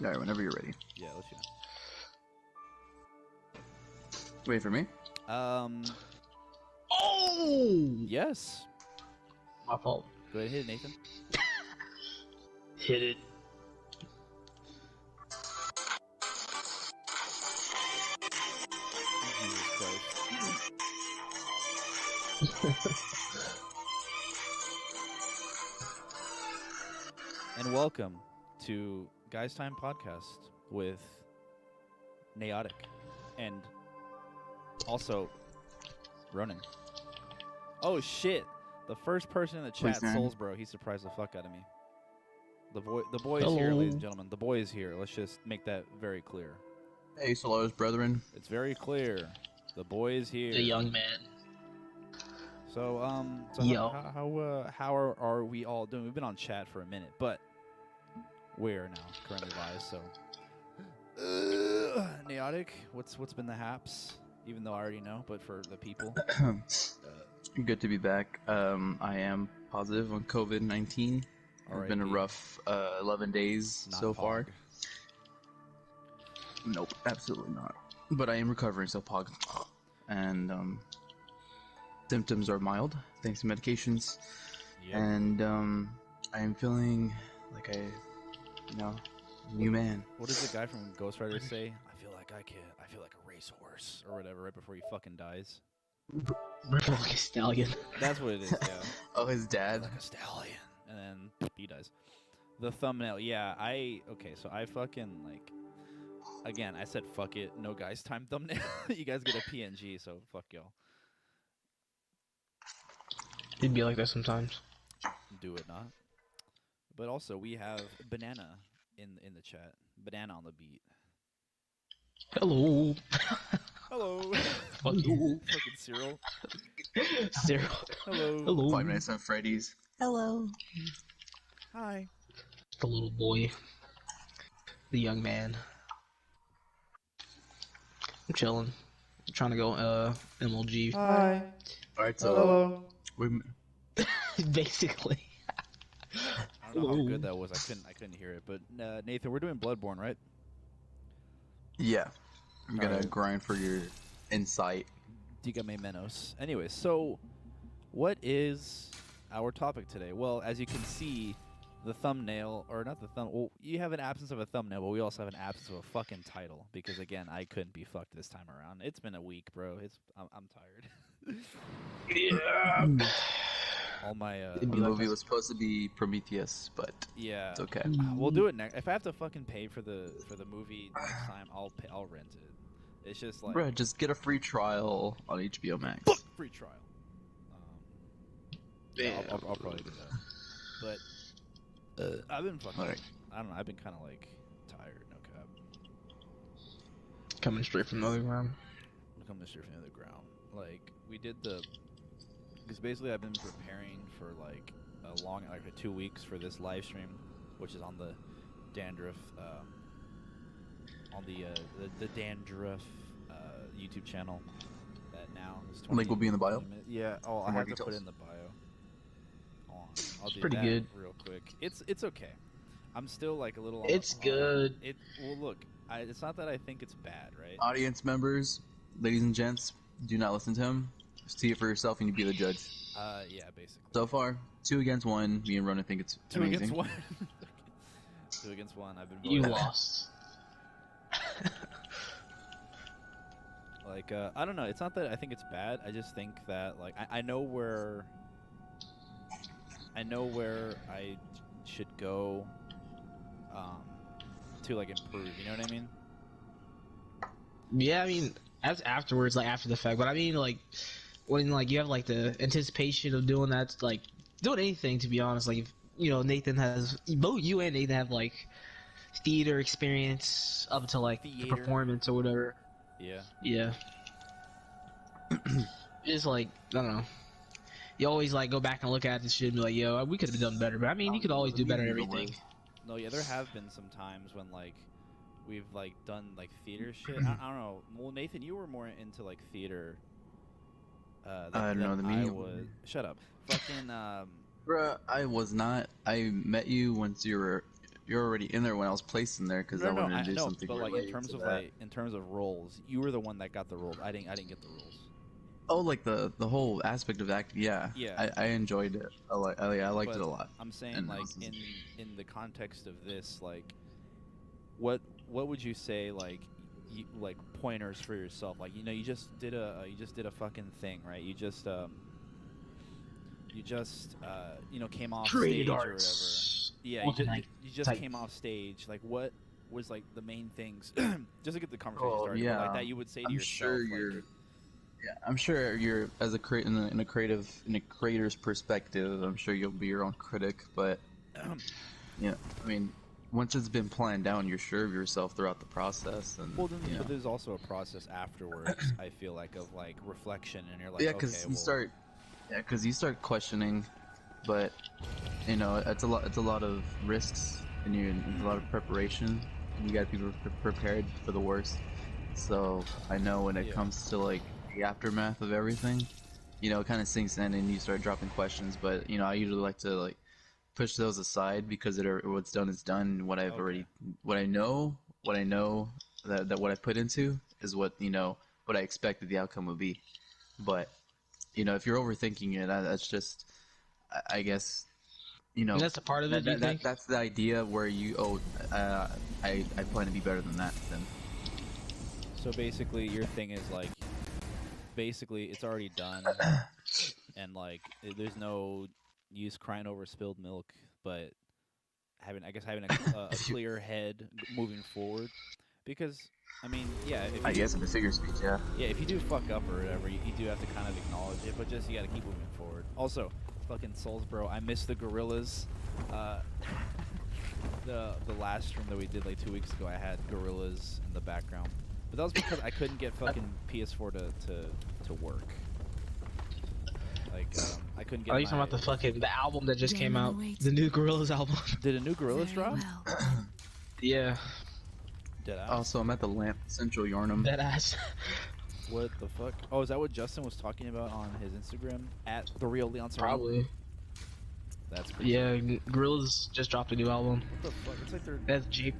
All right, whenever you're ready. Yeah, let's you Wait for me. know. Oh! Yes. My fault. Go ahead, hit it, Nathan. Hit it. Jesus Christ. And welcome to Guys Time Podcast with Naotic and also Ronan. Oh shit! The first person in the chat, man. Soulsbro, he surprised the fuck out of me. The boy is Hello. here, ladies and gentlemen. The boy is here. Let's just make that very clear. Hey, Solos, brethren. It's very clear. The boy is here. The young man. So Yo. how are we all doing? We've been on chat for a minute, but we're now currently live. So, Naotic, what's been the haps? Even though I already know, but for the people, Good to be back. I am positive on COVID-19. It's been a rough 11 days Not so Pog. far. Nope, absolutely not. But I am recovering, so Pog. And symptoms are mild, thanks to medications. Yep. And I am feeling like new man. What does the guy from Ghost Rider say? I feel like I feel like a racehorse or whatever right before he fucking dies. Ripple like a stallion. That's what it is. Yeah. Oh, his dad. Like a stallion, and then he dies. The thumbnail, yeah. So I fucking like. Again, I said fuck it, no guys time thumbnail. You guys get a PNG, so fuck y'all. It'd be like that sometimes. Do it not. But also we have Banana in the chat. Banana on the beat. Hello. Hello. Fuck you. Fucking Cyril. Cyril. Hello. Hello. 5 Nights at Freddy's. Hello. Hi. The little boy. The young man. I'm chilling. I'm trying to go MLG. Hi. Alright, so Hello. we Basically. I don't know how good that was. I couldn't hear it. But Nathan, we're doing Bloodborne, right? yeah. I'm gonna Alright. grind for your insight. Dígame menos. Anyway, so what is our topic today? Well, as you can see, the thumbnail, or not the thumb. Well, you have an absence of a thumbnail, but we also have an absence of a fucking title because again, I couldn't be fucked this time around. It's been a week, bro. I'm tired. Yeah. All my The be like movie that. was supposed to be Prometheus, but yeah. it's okay. We'll do it next. If I have to fucking pay for the movie next time, I'll rent it. It's just like Bruh, just get a free trial on HBO Max. free trial. Yeah, I'll probably do that. But I've been fucking. Alright. I don't know. I've been kind of like tired. No cap. Coming straight from the other ground. I'm coming straight from the other ground. Like we did because basically I've been preparing for like a long, like 2 weeks for this live stream, which is on the Dandruff, on the Dandruff YouTube channel. That now is 20, Link will be in the bio. 20 minutes. Yeah. Oh, I For more have to put details. it in the bio. Hold on. I'll do pretty that good. real quick. It's okay. I'm still like a little. It's good. Well, look. It's not that I think it's bad, right? Audience members, ladies and gents, do not listen to him. See it for yourself and you be the judge. Yeah, basically. So far, 2 against 1. Me and Ronan think it's Two amazing. against 1. 2 against 1. I've been You voted. lost. Like, I don't know. It's not that I think it's bad. I just think that, like, I know where I should go to, like, improve. You know what I mean? Yeah, I mean, as afterwards, like after the fact. But I mean, like when like you have like the anticipation of doing that, like doing anything. To be honest, like if Nathan has both you and Nathan have like theater experience up to like the Theater. performance or whatever. Yeah. Yeah. It's like I don't know. You always like go back and look at this shit and be like, yo, we could have done better. But I mean, you could always do better at everything. No, yeah, there have been some times when, like, we've, like, done, like, theater shit. I don't know. Well, Nathan, you were more into, like, theater don't know, than the I me- was. Shut up. Fucking, Bruh, I was not. I met you once you were you're already in there when I was placed in there because I wanted to do something. But like related to that. like in terms of roles, you were the one that got the roles. I didn't get the roles. Oh, like the whole aspect of acting. Yeah. Yeah. I enjoyed it. I liked it a lot. I'm saying And like in the context of this, like what would you say like like pointers for yourself? Like you just did a fucking thing, right? You just came off Created stage arts. or whatever. Yeah, you just came off stage. Like what was like the main things just to get the conversation started? Yeah. But, like that you would say to yourself. Sure like, yeah, I'm sure you're as a in a creator's perspective. I'm sure you'll be your own critic, but yeah, I mean, once it's been planned down, you're sure of yourself throughout the process. And well, then but there's also a process afterwards. I feel like of like reflection, and you're like, yeah, because you start questioning, but it's a lot of risks, and a lot of preparation, and you got to be prepared for the worst. So I know when it comes to like the aftermath of everything, it kind of sinks in and you start dropping questions. But I usually like to like push those aside because what's done is done. What I've already, what I know that what I put into is what what I expected the outcome would be. But if you're overthinking it, that's just, I guess, that's a part of it. That's the idea where I plan to be better than that. Then. So basically, your thing is like, basically it's already done, and like there's no use crying over spilled milk, but having a clear head moving forward, because I mean, yeah. I guess in the figure speech, yeah. Yeah, if you do fuck up or whatever, you do have to kind of acknowledge it, but just you got to keep moving forward. Also, fucking Souls, bro, I miss the gorillas. The last stream that we did like 2 weeks ago, I had gorillas in the background. But that was because I couldn't get fucking PS4 to work. Like, I couldn't get. Are you talking about the album that just came out? The new Gorillaz album. Did a new Gorillaz drop? Yeah. Dead ass. Also, I'm at the Lamp Central Yarnum. Dead ass. What the fuck? Oh, is that what Justin was talking about on his Instagram? At the real Leon Serrano? Probably. That's pretty Gorillaz just dropped a new album. What the fuck? It's like they're. That's Jeep.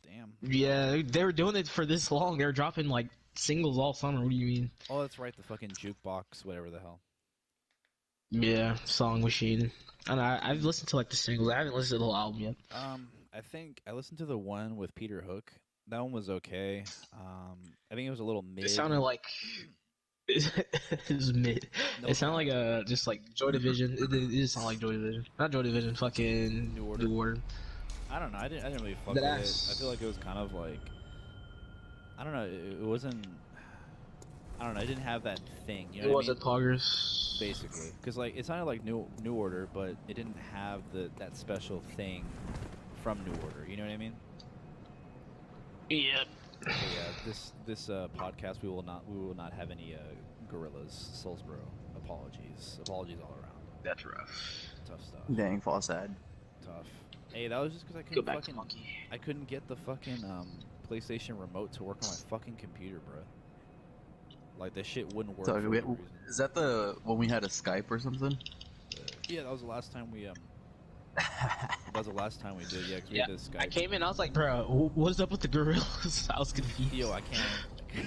Damn. Yeah, they were doing it for this long. They were dropping like singles all summer. What do you mean? Oh, that's right. The fucking jukebox, whatever the hell. Yeah, Song Machine. And I've listened to like the singles. I haven't listened to the whole album yet. I think I listened to the one with Peter Hook. That one was okay. I think it was a little mid. It sounded like it was mid. It sounded like just like Joy Division. It did sound like Joy Division. Not Joy Division. Fucking New Order. I don't know. I didn't really fuck with it. I feel like it was kind of like, I don't know. It wasn't. I don't know. It didn't have that thing. You know it what wasn't I mean? poggers. Basically, because like it sounded like New Order, but it didn't have that special thing from New Order. You know what I mean? Yeah. So yeah. This podcast we will not have any gorillas. Soulsboro. Apologies all around. That's rough. Tough stuff. Dang, fall sad. Tough. Hey, that was just because I couldn't get the fucking PlayStation remote to work on my fucking computer, bro. Like that shit wouldn't work. So, for whatever reason. Is that when we had a Skype or something? Yeah, that was the last time we That was the last time we did. Yeah, 'cause we did Skype. I came in, I was like, bro, what's up with the gorillas? I was confused. Yo, I can't.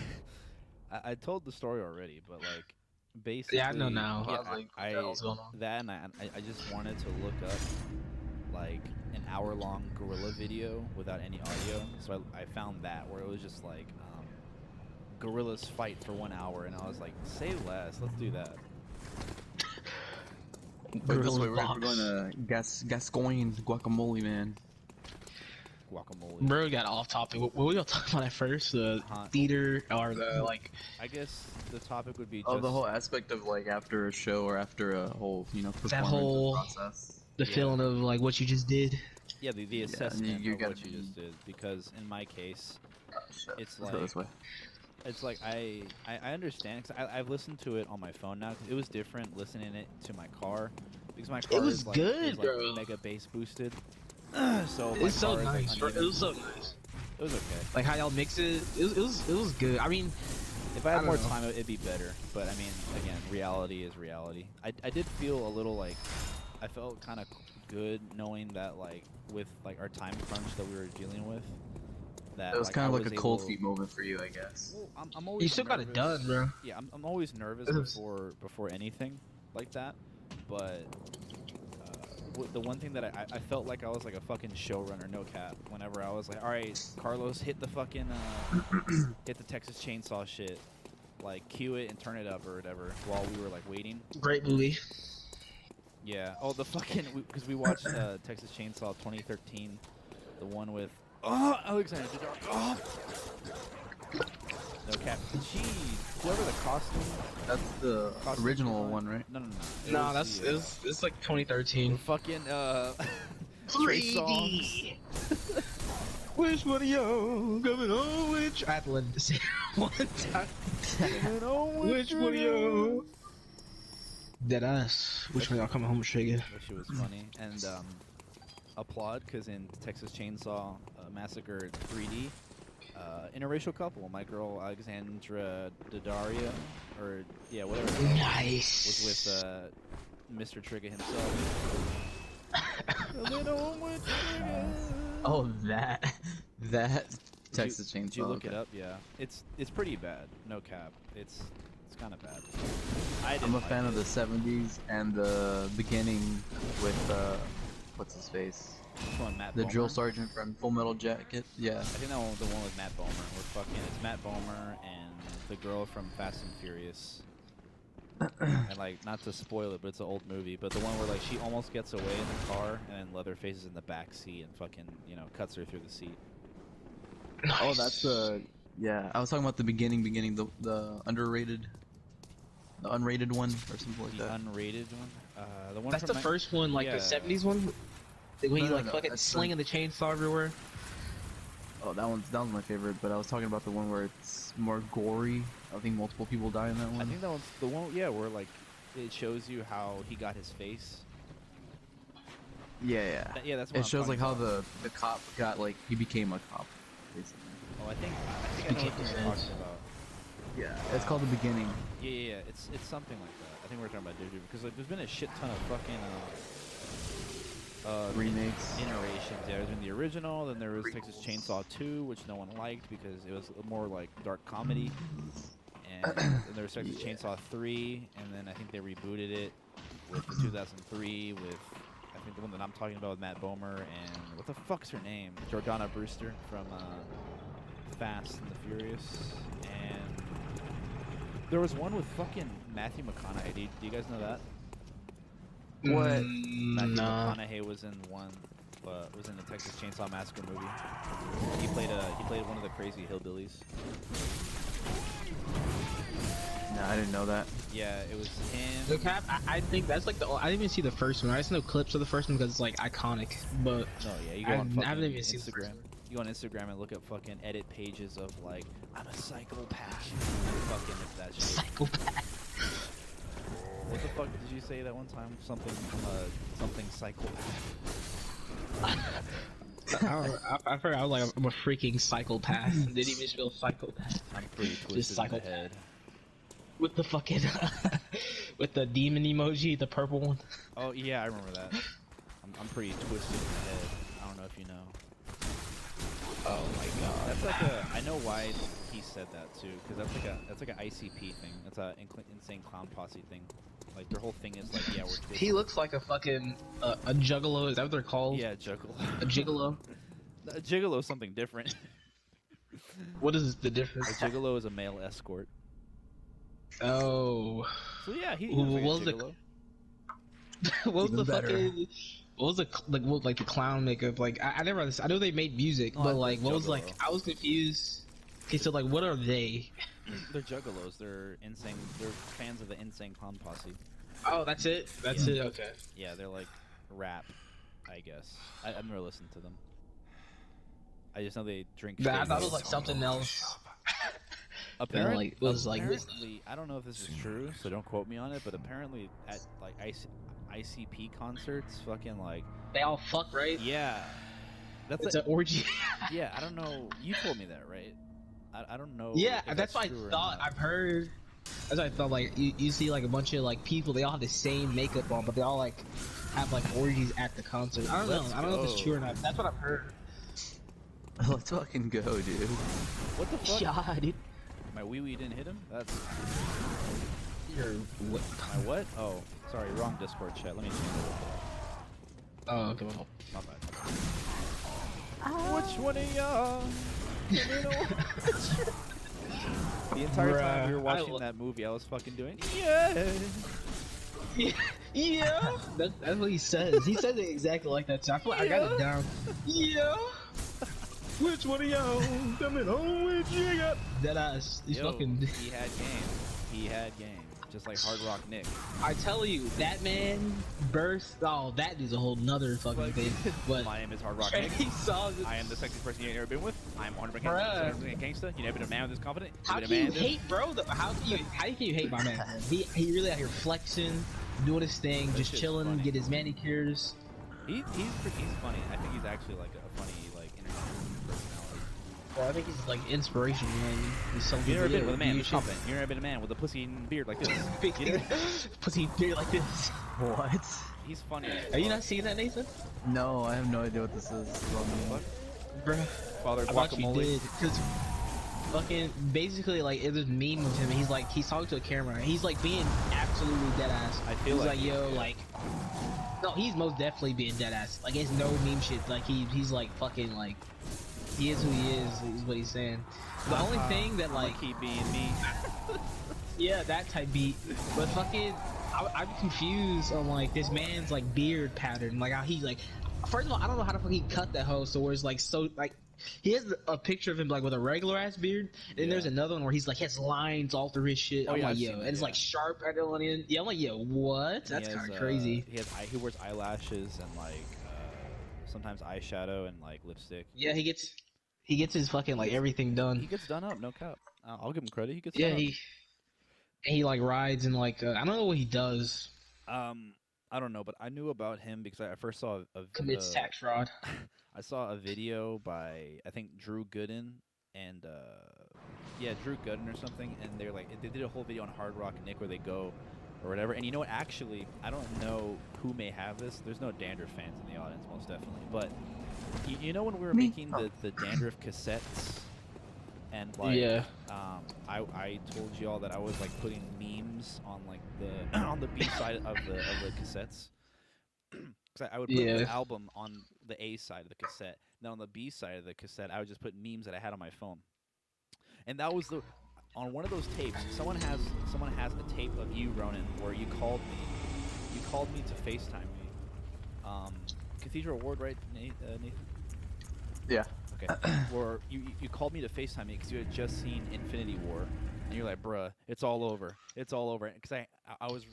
I told the story already, but like, basically. Yeah, I know now. Yeah, I was like, what the hell's going on? That and I just wanted to look up like an hour-long gorilla video without any audio. So I found that where it was just like gorillas fight for 1 hour, and I was like, say less. Let's do that. But this way, we're going to Gascoigne guacamole, man. Guacamole. Bro, got off topic. What were y'all talking about at first? The theater or the like? I guess the topic would be. Oh, the whole aspect of like after a show or after a whole, performance that whole process. The feeling of like what you just did. Yeah, the assessment of what you just did. Because in my case, it's like. It's like I understand because I've listened to it on my phone now. Cause it was different listening it to my car because my car was is good, like bro. mega bass boosted. So it's so nice. It was so nice. It was okay. Like how y'all mix it. It was good. I mean, if I had more time, it'd be better. But I mean, again, reality is reality. I did feel a little like I felt kind of good knowing that like with like our time crunch that we were dealing with. That It was like, kind I of like a cold able- feet moment for you, I guess. Well, I'm always You still got it nervous. done, bro. Yeah, I'm always nervous It was- before anything like that. But the one thing that I felt like I was like a fucking showrunner, no cap. Whenever I was like, all right, Carlos, hit the fucking hit the Texas Chainsaw shit, like cue it and turn it up or whatever while we were like waiting. Great movie. Yeah. Oh, the fucking because we watched Texas Chainsaw 2013, the one with Alexander Daddario. Oh. No cap. Whoever the costume. That's the Costume original design- one, right? No. No, It was that's the, it's like 2013. fucking Trey Songz. Which one of y'all coming on? Which I had to let it say it one time. Which one of y'all? Deadass. Which one of y'all coming home with Sugar? That shit was funny. And applaud because in Texas Chainsaw Massacre 3D, interracial couple, my girl Alexandra Daddario, or yeah, whatever, was Nice. with Mr. Trigger himself. Coming home with Trigger. Oh, that Texas Chainsaw. Did you look it okay. up? Yeah, it's pretty bad. No cap. It's kind of bad. I'm a fan of the 70s and the beginning with what's his face? Which one, Matt The Bomer? drill sergeant from Full Metal Jacket. Yeah. I think that one, the one with Matt Bomer. It's Matt Bomer and the girl from Fast and Furious. And like, not to spoil it, but it's an old movie. But the one where like she almost gets away in the car, and then Leatherface is in the back seat and fucking cuts her through the seat. Nice. Oh, that's yeah. I was talking about the beginning, the underrated, the unrated one or something like The that. unrated one. The one That's from the first one, like yeah. the 70s one. When you No, like no, fucking that's slinging the chainsaw everywhere. Oh, that one's my favorite. But I was talking about the one where it's more gory. I think multiple people die in that one. I think that one's the one. Yeah, where like it shows you how he got his face. Yeah. Yeah, that's what It I'm shows like how talking the cop got like he became a cop, basically. Oh, I think I know what you're talking about. Yeah. It's called The Beginning. Yeah. It's something like that. I think we're talking about Dude because like there's been a shit ton of fucking Remakes. iterations. Yeah, there's been the original, then there was Texas Chainsaw 2, which no one liked because it was more like dark comedy. And then there was Texas Chainsaw 3, and then I think they rebooted it with the 2003 with I think the one that I'm talking about with Matt Bomer and what the fuck's her name? Jordana Brewster from Fast and the Furious. And there was one with fucking Matthew McConaughey. Do you guys know that? What? Matthew Nah. McConaughey was in one, was in the Texas Chainsaw Massacre movie. He played one of the crazy hillbillies. No, I didn't know that. Yeah, it was him. The cap. I think that's like I didn't even see the first one. I just know clips of the first one because it's like iconic. But No, yeah, you go on I fucking haven't even seen the first Instagram. one. You go on Instagram and look up fucking edit pages of like I'm a psychopath. Fucking it's that shit. Psychopath. What the fuck did you say that one time? Something something psychopath. I forgot. I was like, I'm a freaking psychopath. Didn't even spell psychopath. I'm pretty twisted in the psychopath. head. With the fucking, with the demon emoji, the purple one. Oh yeah, I remember that. I'm pretty twisted in the head. I don't know if you know. Oh my god. That's like a. I know why he said that too, because that's like an ICP thing. That's a insane clown posse thing. Like their whole thing is like, yeah, we're twisted. He looks like a fucking a juggalo. Is that what they're called? Yeah, juggalo. A gigolo. A gigolo is something different. What is the A difference? gigolo is a male escort. Oh. So yeah, he What was was like the- a gigolo. What was Even the better. fucking? What was the like the clown makeup? Like I never understood. I know they made music, Oh, I but thought like what was Juggalo. like? I was confused. Okay, so like what are they? They're juggalos. They're insane. They're fans of the Insane Clown Posse. Oh, that's it. That's Yeah. it. Okay. Yeah, they're like rap, I guess. I've never listened to them. I just know they drink. I thought it Shay-Zos. was like something else. Apparently, like, was like- apparently, I don't know if this is true, so don't quote me on it. But apparently, at like ICP concerts, fucking like, They all fuck, right? yeah, that's It's like, an orgy. yeah. I don't know. You told me that, right? I don't know. Yeah, if that's what I true or thought. not. I've heard. That's what I thought. Like you see like a bunch of like people, they all have the same makeup on, but they all like have like orgies at the concert. I don't know. I don't know if it's true or not. That's what I've heard. Let's fucking go, dude. What the fuck? Yeah, dude. My wee wee didn't hit him? That's You're what? my what? Oh, sorry, wrong Discord chat. Let me change it. Oh, okay. Well. My bad. Which one of y'all? The entire time we were watching that movie, I was fucking doing yeah. Yeah, that's what he says. He says it exactly like that. So I feel like I got it down. Yeah. Which one of y'all coming home with you? That ass. He's fucking. He had game. He had game. Just like Hard Rock Nick. I tell you, that man burst. Oh, that is a whole nother fucking thing. But my name is Hard Rock Nick. I am the sexiest person you've ever been with. I'm 100% gangsta. You never been a man this confident. How can you hate, bro? How can you hate my man? Man? He really out here flexing, doing his thing, just chilling, funny. Get his manicures. He's funny. I think he's actually like a funny like internet personality. Well, I think he's like inspirational, man. He's so good. You never been with a man who's confident. You never been a man with a pussy and beard like this. Pussy and beard like this. What? He's funny. Are you not seeing that, Nathan? No, I have no idea what this is. What? Bruh. Father Guacamole. Because fucking basically like it was meme with him. And he's talking to a camera. He's like being absolutely dead ass. I feel he's like yo like. No, he's most definitely being dead ass. Like it's no meme shit. Like he's like fucking like. He is who he is what he's saying. The only thing that like keep being me. Yeah, that type beat. But fucking I'm confused on like this man's like beard pattern. Like how he like first of all, I don't know how the fuck he cut that hoe so where it's like so like he has a picture of him like with a regular ass beard, and then there's another one where he's like he has lines all through his shit. I'm like, yo, and it's like sharp at the end. Yeah, I'm like, yo, what? That's kind of crazy. He wears eyelashes and like sometimes eyeshadow and like lipstick. Yeah, he gets his fucking like everything done. He gets done up, no cap. I'll give him credit. He gets done up. He like rides and like I don't know what he does. I don't know, but I knew about him because I first saw commits tax fraud. I saw a video by I think Drew Gooden and Drew Gooden or something, and they're like they did a whole video on Hard Rock Nick where they go or whatever. And you know what? Actually, I don't know who may have this. There's no Dandruff fans in the audience, most definitely. But you know when we were making the Dandruff cassettes, and like I told you all that I was like putting memes on like the on the B side of the cassettes. Because I would put the album on the A side of the cassette. Then on the B side of the cassette, I would just put memes that I had on my phone. And that was on one of those tapes. Someone has a tape of you, Ronan, where you called me. You called me to FaceTime me. Cathedral Award, right, Nathan? Yeah. Okay. Where you called me to FaceTime me because you had just seen Infinity War, and you're like, bruh, it's all over. It's all over. Because I was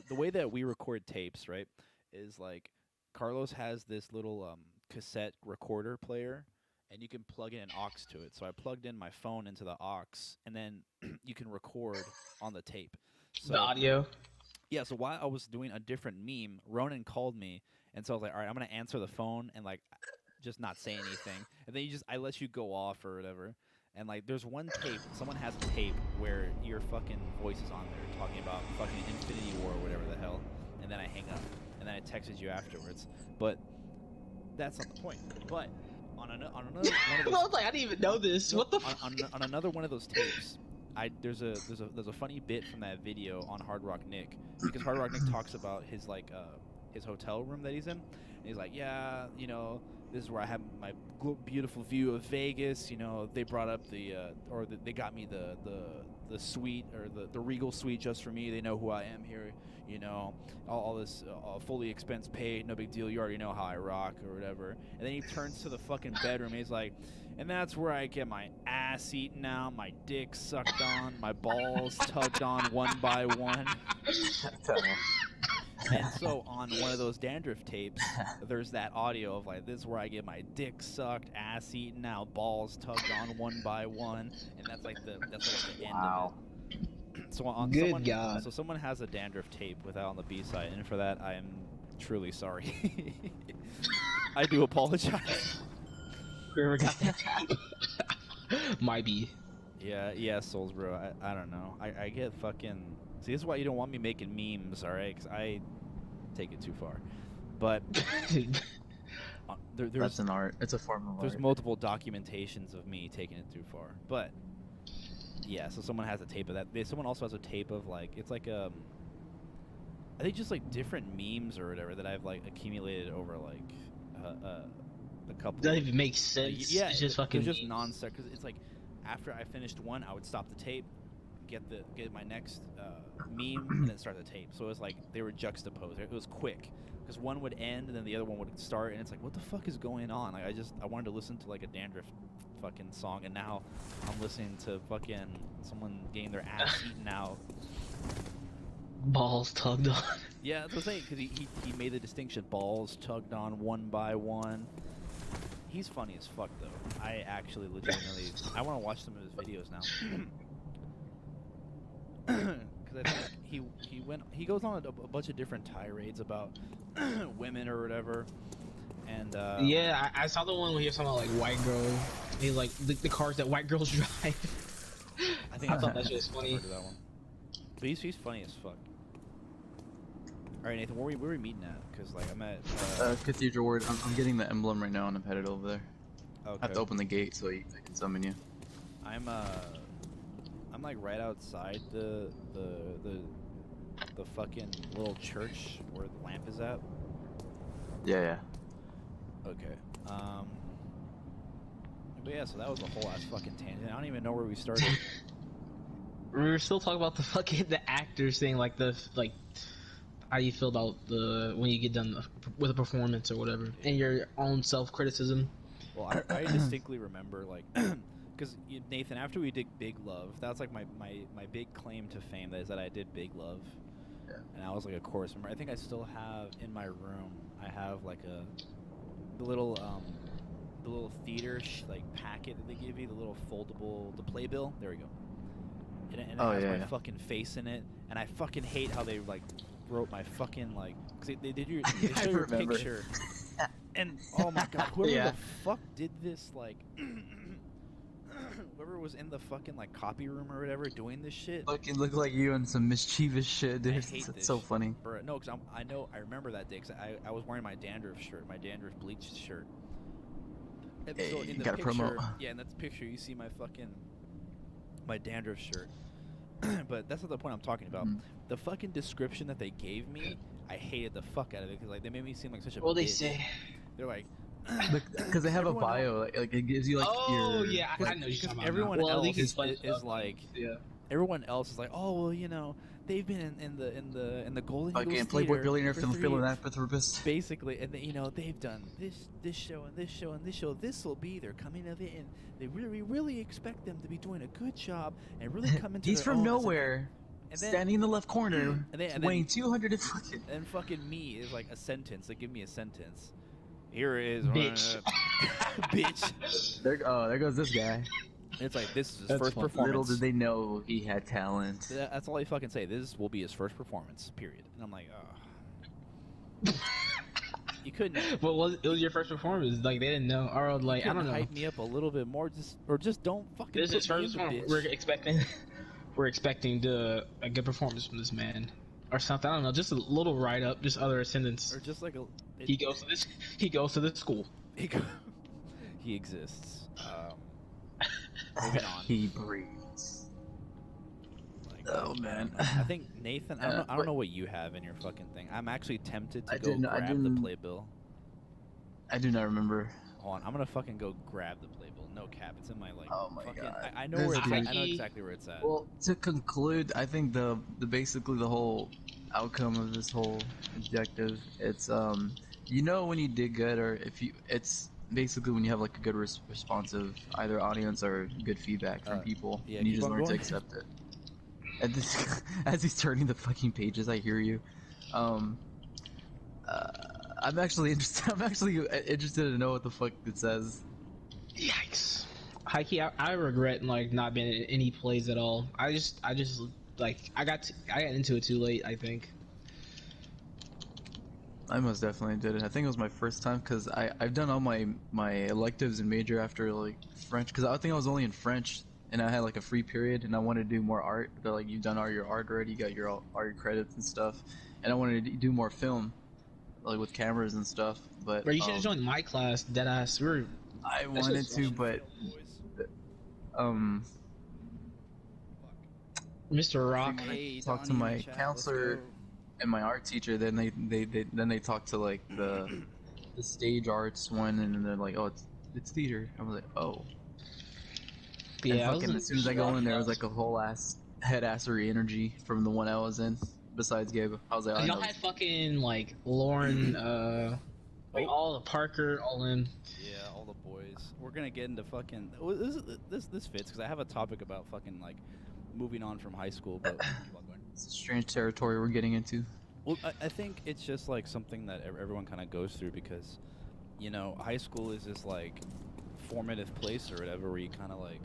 the way that we record tapes, right? Is like Carlos has this little cassette recorder player, and you can plug in an aux to it. So I plugged in my phone into the aux, and then you can record on the tape. So, the audio. Yeah. So while I was doing a different meme, Ronan called me, and so I was like, all right, I'm gonna answer the phone and like just not say anything, and then I let you go off or whatever. And like, there's one tape. Someone has a tape where your fucking voice is on there talking about fucking Infinity War or whatever the hell, and then I hang up. And then I texted you afterwards, but that's not the point. But on another one of those, I was like, I didn't even know this. What the? On another one of those tapes, there's a funny bit from that video on Hard Rock Nick, because Hard Rock Nick talks about his like his hotel room that he's in, and he's like, yeah, you know, this is where I have my beautiful view of Vegas. You know, they brought up they got me the suite or the Regal suite just for me. They know who I am here. You know, all this fully expense paid, no big deal. You already know how I rock or whatever. And then he turns to the fucking bedroom. And he's like, and that's where I get my ass eaten out, my dick sucked on, my balls tugged on one by one. And so on one of those Dandruff tapes, there's that audio of like, this is where I get my dick sucked, ass eaten out, balls tugged on one by one, and that's like the end of it. So so someone has a Dandruff tape without on the B side, and for that I am truly sorry. I do apologize. Whoever got that tape. Might be. Yeah, Souls, bro. I don't know. I get fucking. See, this is why you don't want me making memes, all right? Because I take it too far. But That's there's an art. It's a form of there's art. multiple documentations of me taking it too far. But yeah, so someone has a tape of that. Someone also has a tape of like it's like I think just like different memes or whatever that I've like accumulated over like a couple. Doesn't even make sense. Yeah, It's just fucking. they're just non-stop because it's like after I finished one, I would stop the tape, get my next meme, and then start the tape. So it was like they were juxtaposed. It was quick because one would end and then the other one would start, and it's like what the fuck is going on? Like I wanted to listen to like a Dandruff fucking song, and now I'm listening to fucking someone getting their ass eaten out. Balls tugged on. Yeah, that's what I'm saying, because he made the distinction. Balls tugged on one by one. He's funny as fuck, though. I actually legitimately... I want to watch some of his videos now. Because I think he goes on a bunch of different tirades about women or whatever. And, Yeah, I saw the one where he was talking about, like, white girl. He, like, the cars that white girls drive. I thought that shit was funny. I've heard of that one. But he's funny as fuck. Alright, Nathan, where we meeting at? Because, like, I'm at... Cathedral Ward. I'm getting the emblem right now and I'm headed over there. Okay. I have to open the gate so I can summon you. I'm like right outside the fucking little church where the lamp is at. Yeah. Okay. But yeah, so that was a whole ass fucking tangent. I don't even know where we started. We were still talking about the actors thing, like how you feel about when you get done with a performance or whatever, and your own self-criticism. Well, I distinctly remember, like, because Nathan, after we did Big Love, that's like my big claim to fame. That is that I did Big Love, Yeah. and I was like a chorus member. I think I still have in my room. I have like the little theater like packet that they give you, the little foldable, the playbill. There we go. And it has my fucking face in it, and I fucking hate how they like wrote my fucking like, cause they did your they show your picture, and oh my god, whoever the fuck did this, like whoever was in the fucking like copy room or whatever doing this shit, Fucking look like you on some mischievous shit, dude. I hate It's this so shit. funny. Bro, no, cause I remember that day, cause I was wearing my Dandruff shirt, my Dandruff bleached shirt. And Hey, so in you the gotta picture, promote. yeah, in that picture you see my Dandruff shirt. But that's not the point I'm talking about. Mhm. The fucking description that they gave me, I hated the fuck out of it because like they made me seem like such a What they bitch. say? They're like, Because they have a everyone bio, like it gives you like Oh your... yeah, I Like, know you're talking about. everyone now. Well, else I think it's is like, yeah. everyone else is like, oh well, you know, they've been in the Golden Eagles Fucking Playboy Theater billionaire for film 3 philanthropist. basically, and you know they've done this show and this show and this show. This will be their coming of it, and they really expect them to be doing a good job and really come into. He's their from own as a- nowhere, and then- standing in the left corner, and weighing then 200 and fucking... and fucking me is like a sentence. They give me a sentence. Here it is, Bitch. bitch. There goes this guy. It's like this is his That's first funny. performance. Little did they know he had talent. That's all they fucking say. This will be his first performance. Period. And I'm like, oh. You couldn't. Well, it was your first performance. Like they didn't know, or like I don't know. Hype me up a little bit more, just don't fucking. This is his put me first in the performance. bitch. We're expecting a good performance from this man, or something. I don't know. Just a little write up, just other ascendants. Or just like a. He goes to this. He goes to this school. He exists. Moving on. He breathes. Like, Oh, man. I think Nathan. I don't but- know what you have in your fucking thing. I'm actually tempted to I go didn't- I grab the didn't- playbill. I do not remember. Hold on, I'm gonna fucking go grab the playbill. No cap, it's in my like. Oh my fucking, God. I know This where it's at. I know dude- exactly where it's at. Well, to conclude, I think the basically the whole outcome of this whole objective, it's you know when you did good, or if you, it's basically when you have like a good responsive either audience or good feedback from people, yeah, and you keep just on learn to going. accept it. And this, as he's turning the fucking pages, I hear you. I'm actually interested. I'm actually interested to know what the fuck it says. Yikes. Heike, I regret like not being in any plays at all. I just like I got into it too late. I think. I most definitely did it. I think it was my first time because I've done all my electives and major after like French, because I think I was only in French and I had like a free period, and I wanted to do more art. They're like, you've done all your art already, you got your art credits and stuff, and I wanted to do more film, like with cameras and stuff. But Bro, you should have joined my class, deadass. I That wanted shit's to, fun. but um, Mr. Rock. when Hey, I talked to Donnie in the my chat, counselor let's go. and my art teacher, then they talked to like the stage arts one, and then they're like, oh, it's theater. I was like, oh. And Yeah, I was fucking as soon as I go in there, it was like a whole ass head assery energy from the one I was in. Besides Gabe, I was like, oh, I y'all know. had fucking like Lauren, like all the Parker, all in. Yeah, all the boys. We're gonna get into fucking. This fits because I have a topic about fucking like moving on from high school, but keep on going. It's a strange territory we're getting into. Well, I think it's just like something that everyone kind of goes through because, you know, high school is this like formative place or whatever where you kind of like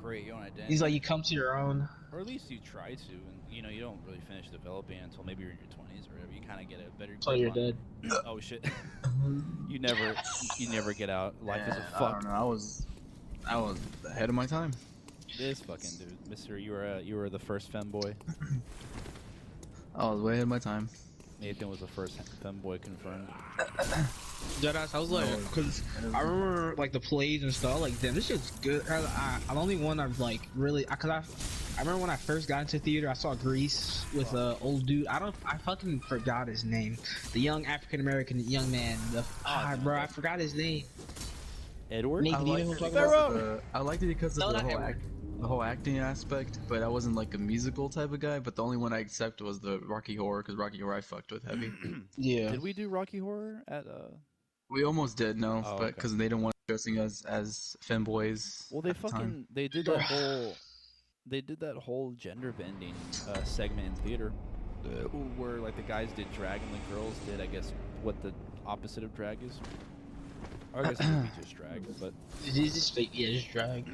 create your own identity. He's like, you come to your own. Or at least you try to, and you know you don't really finish developing until maybe you're in your 20s or whatever. You kind of get a better. So grip you're on- dead. Oh shit! you never get out. Life is a I fuck. don't know. I was ahead of my time. This fucking dude, Mister, you were the first femboy. I was way ahead of my time. Nathan was the first femboy confirmed. Deadass, I was like, because I remember like the plays and stuff. Like, damn, this shit's good. I'm the only one I've like really, cause I remember when I first got into theater, I saw Grease with a old dude. I fucking forgot his name. The young African American young man. Bro, I forgot his name. Edward. Nathan, you know who I'm talking about? Pharaoh! I liked it because No, of not Edward. the whole acting aspect, but I wasn't like a musical type of guy. But the only one I accepted was the Rocky Horror, because Rocky Horror I fucked with heavy. Yeah. Did we do Rocky Horror at We almost did, no, Oh, but okay. because they didn't want dressing us as femboys. Well, they at the time. they did that whole gender bending segment in theater, where like the guys did drag and the girls did, I guess, what the opposite of drag is. Or I guess it would be just drag, but Is this fake? Yeah, just drag.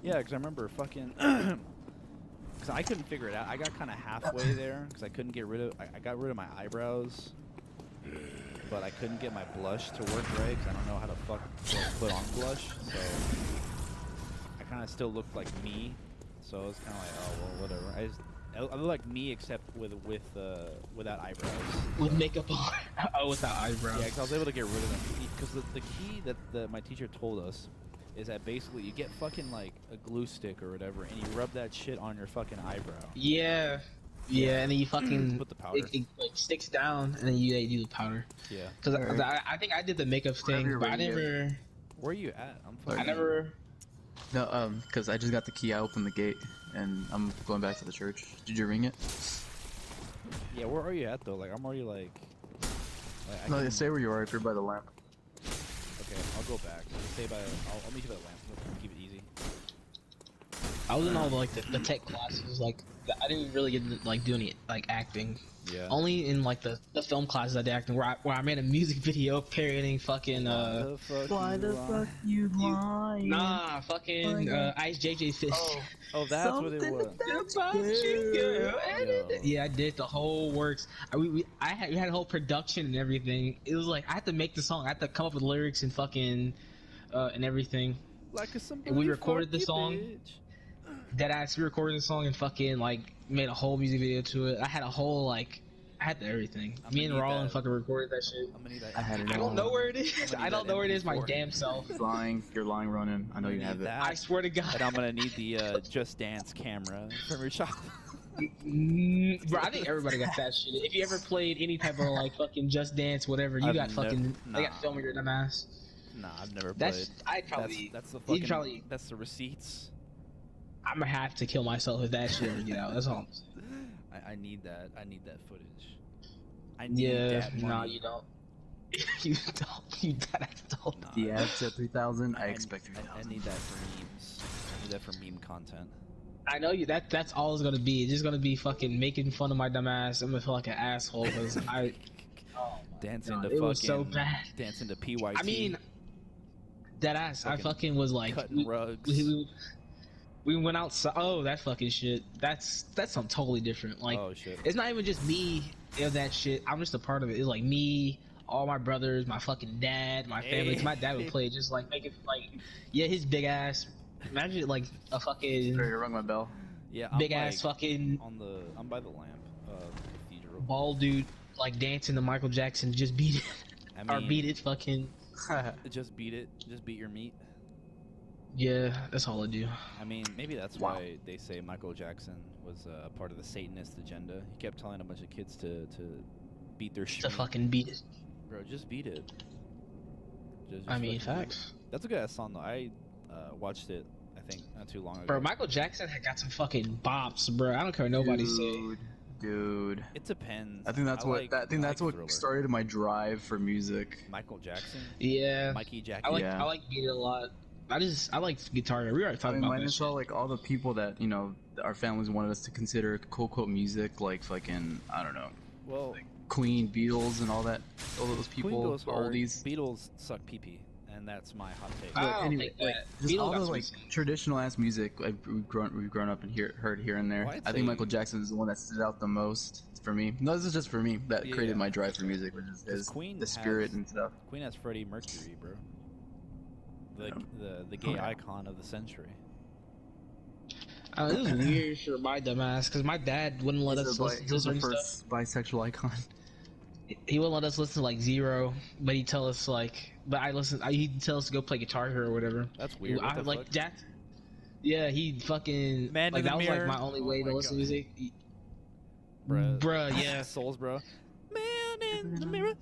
yeah, because I remember fucking, because I couldn't figure it out. I got kind of halfway there because I couldn't get rid of. I got rid of my eyebrows, but I couldn't get my blush to work right because I don't know how to put on blush. So I kind of still looked like me. So I was kind of like, oh well, whatever. I look like me except without eyebrows. With makeup on. Oh, without eyebrows. Yeah, because I was able to get rid of them. Because the key that my teacher told us is that basically you get fucking like a glue stick or whatever, and you rub that shit on your fucking eyebrow. Yeah. Yeah, and then you fucking Put the powder. it like sticks down, and then you do the powder. Yeah. Because Alright. I think I did the makeup Whatever thing, you're but I ready, never. Where are you at? I'm I fucking. never. No, because I just got the key. I opened the gate, and I'm going back to the church. Did you ring it? Yeah, where are you at though? Like I'm already like. I No, can- say where you are if you're by the lamp. Okay, I'll go back. Stay by. I'll meet you by the lamp. We'll keep it easy. I was in all the tech classes. Like I didn't really get to, like do any like acting. Yeah. Only in like the film classes I did acting, where I made a music video parodying fucking Why the fuck you lying? nah fucking Ice JJ Fish. Oh, that's what it was. About you, girl. Yo. Yeah, I did the whole works. We had a whole production and everything. It was like I had to make the song. I had to come up with lyrics and fucking and everything. Like And we recorded the song. Deadass, we recorded the song and fucking like made a whole music video to it. I had a whole like, I had everything. I'm Me gonna and need Roland that. fucking recorded that shit. I'm gonna need that. I had it I don't know where it is. gonna I need don't that know where it is. My MP4. damn self. You're lying, Ronan. I know you have it. That. I swear to And God. I'm gonna need the Just Dance camera from your shop. Bro, I think everybody got that shit. If you ever played any type of like fucking Just Dance, whatever, you I've got fucking. They nah. got film of your dumb ass. Nah, I've never played. That's. I'd probably. That's the you'd fucking. probably- That's the receipts. I'm gonna have to kill myself if that shit ever get out. That's all. I'm saying. I need that. I need that footage. I need Yeah. that money. No, you don't. You don't. You don't. Nah, The ad said 3,000. I I- expect I 3,000. need that for memes. I need that for meme content. I know you. That's all it's gonna be. It's just gonna be fucking making fun of my dumb ass. I'm gonna feel like an asshole because I. Oh my Dancing God, to it fucking. was so bad. Dancing to PYT. I mean, that ass. I Fucking fucking was like. cutting rugs. We went outside. Oh, that fucking shit. That's something totally different. Like, oh shit. it's not even just me of that shit. I'm just a part of it. It's like me, all my brothers, my fucking dad, my family. 'Cause my dad would play it just like make it like, yeah, his big ass. Imagine like a fucking Sorry, you rung my bell. Yeah, I'm big ass like, fucking I'm by the lamp of the cathedral. bald dude like dancing to Michael Jackson. Just beat it I or mean, beat it. Fucking just beat it. Just beat your meat. yeah, that's all I do. I mean, maybe that's Wow. why they say Michael Jackson was a part of the Satanist agenda. He kept telling a bunch of kids to beat their To shit. fucking beat it. Bro, just beat it. Just I mean, fucking beat it. facts. That's a good ass song though. I watched it, I think, not too long ago. Bro, Michael Jackson had got some fucking bops, bro. I don't care what nobody say. Dude. It depends. I think that's what Thriller. started my drive for music. Michael Jackson. Yeah, Mikey Jackson. I like beat it a lot. I like guitar. We already I talked mean, about mine that. is all like all the people that our families wanted us to consider quote music, like fucking I don't know, Well, Queen, Beatles, and all that. All those Queen people, goes hard. oldies. Beatles suck pee-pee, and that's my hot take. I don't anyway, think that. Just Beatles all got the some like songs. traditional ass music we've grown up and heard here and there. Well, I'd I say- think Michael Jackson is the one that stood out the most for me. No, this is just for me. That Yeah. created my drive for music, which is 'Cause Queen the spirit has- and stuff. Queen has Freddie Mercury, bro. The Oh, gay yeah. icon of the century. This is weird for my dumbass because my dad wouldn't let us listen He to was the certain stuff. first bisexual icon. He wouldn't let us listen to like Zero, but he'd tell us like. But he'd tell us to go play Guitar Hero or whatever. That's weird. What the like fuck? Jack. Yeah, he fucking Man in like the that was Mirror. like my only Oh way my to listen to God. music. Bruh. Yeah. Souls, bro. Man in the mirror.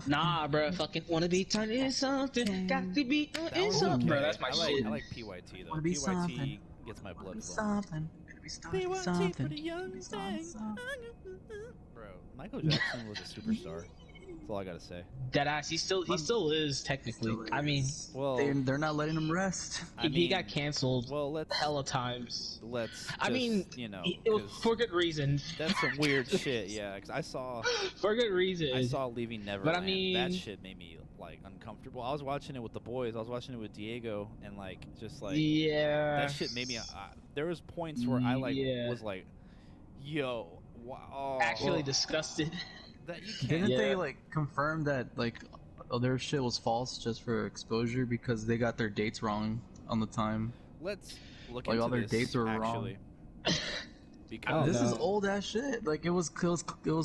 Nah, bro, fucking wanna be turned into something, got to be That in was something, bro. okay. That's my I like, shit. I like PYT though. Wanna be PYT something. gets my blood flowing. Something. PYT for the young thing. Bro, Michael Jackson was a superstar. That's all I gotta say. Deadass, he still is technically. I mean, Well, They're not letting him rest. he got canceled Well, let's hella times. I mean, you know, It was 'cause for good reason. that's some weird shit. Yeah, 'cause I saw For good reason. Leaving Neverland. mean- that shit made me like uncomfortable. I was watching it with the boys. I was watching it with Diego, and like just like yeah. that shit made me. There was points where I like Yeah. was like, "Yo, wow." Actually disgusted. that you can't. Didn't they Yeah. like confirm that like their shit was false just for exposure because they got their dates wrong on the time? Let's look Like, into all their this, dates were wrong. actually. I Because don't This is know. old ass shit. Like it was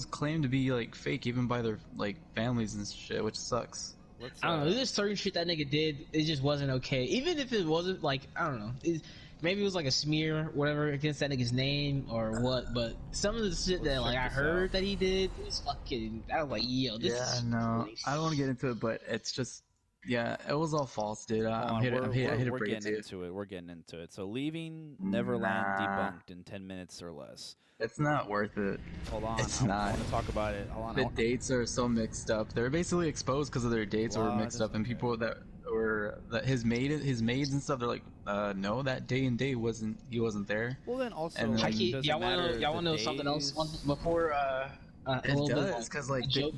claimed to be like fake even by their like families and shit, which sucks. let's. I don't know. There's just certain shit that nigga did. It just wasn't okay. Even if it wasn't like I don't know. Maybe it was like a smear, whatever, against that nigga's name or what. But some of the shit Let's that like check I this heard out. that he did was fucking. I was like, yo, this is. no, really I don't want to get into it, but it's just yeah, it was all false, dude. Hold I'm on, here to we're break it getting to you. into it. We're getting into it. So leaving Neverland Nah. debunked in 10 minutes or less. It's not worth it. Hold on, It's I not. want to talk about it. Hold on, The dates are so mixed up. They're basically exposed because of their dates were Blood mixed up, and is okay. people that were his maids and stuff. They're like, no, that day and day he wasn't there. Well, then also, And then- like, Hikey, does it y'all wanna matter y'all wanna the know something else days? before a It little does bit because like a joke?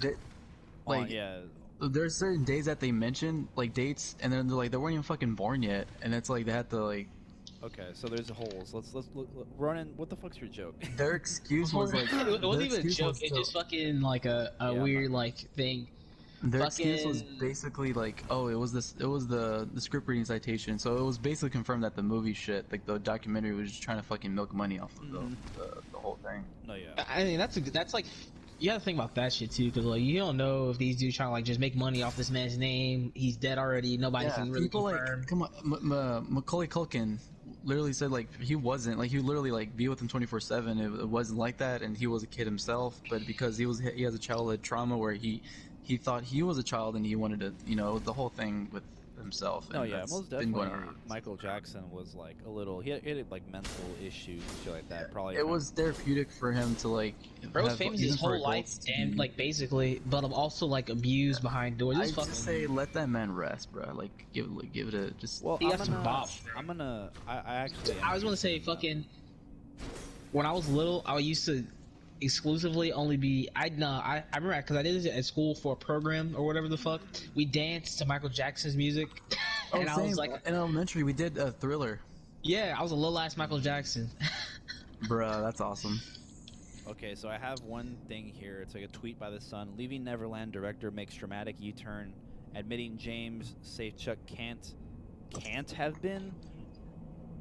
Like, yeah, there's certain days that they mention like dates, and then they're like they weren't even fucking born yet, and it's like they had to like okay. So there's holes. Let's look, run in. What the fuck's your joke? their excuse was like it their wasn't even a excuse joke. was It's to- just fucking like a Yeah, I'm weird not- like thing. Their excuse was Fucking- basically like, oh, it was the script reading citation. So it was basically confirmed that the movie shit, like the documentary, was just trying to fucking milk money off of Mhm. the whole thing. No, yeah. I mean, that's like, you gotta think about that shit too, because like you don't know if these dudes trying to like just make money off this man's name. He's dead already. Nobody can really people confirm. like come on, Macaulay Culkin literally said like he wasn't like he would literally like be with him 24/7. It wasn't like that, and he was a kid himself, but because he has a childhood trauma where he thought he was a child and he wanted to the whole thing with himself. No, and yeah, that's most been going definitely. around. Michael Jackson was like a little. He had like mental issues and shit like that. Probably. It was therapeutic for him to like. Bro was have- famous even his for whole life, adults to and be- like basically, but also like abused behind doors. I This fucking just say let that man rest, bro. Like give it a just. Well, He I'm got some gonna. bops, bro. I'm gonna. I actually. I was gonna say fucking. When I was little, I used to exclusively only be. I remember because I did this at school for a program or whatever the fuck. We danced to Michael Jackson's music, and I was like, in elementary we did a Thriller. yeah, I was a little ass Michael Jackson. Bruh, that's awesome. Okay, so I have one thing here. It's like a tweet by the Sun. Leaving Neverland director makes dramatic U-turn, admitting James Safechuck can't have been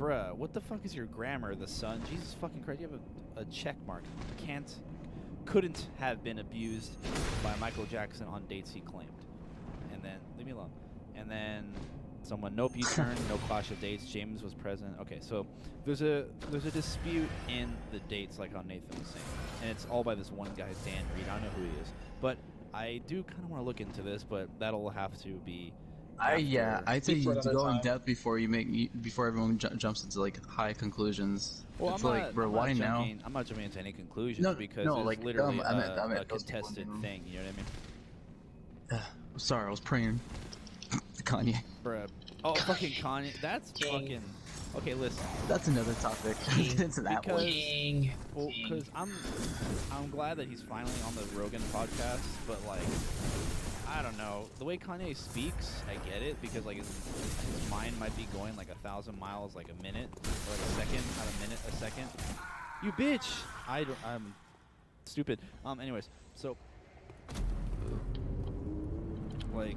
bruh, what the fuck is your grammar, the son? Jesus fucking Christ, you have a check mark. Couldn't have been abused by Michael Jackson on dates he claimed. And then, leave me alone. And then someone, nope, you turned, no clash of dates. James was present. Okay, so there's a dispute in the dates, like how Nathan was saying, and it's all by this one guy, Dan Reed. I don't know who he is, but I do kind of want to look into this, but that'll have to be. I'd say you another go in time. depth before before everyone jumps into like high conclusions. Well, It's I'm like, not, bro, I'm why not now? jumping, I'm not jumping into any conclusions No, because no, it's like, literally I meant a those people contested in the room. thing. You know what I mean? Sorry, I was praying to Kanye. Bruh. Oh, fucking Kanye. That's King. fucking. Okay, listen. That's another topic. Get into that Because- one. King. Well, King. because I'm glad that he's finally on the Rogan podcast, but like, I don't know, the way Kanye speaks, I get it because like his mind might be going like 1,000 miles like a minute or like a second, not a minute, a second. You bitch! I'm stupid. Anyways, so like,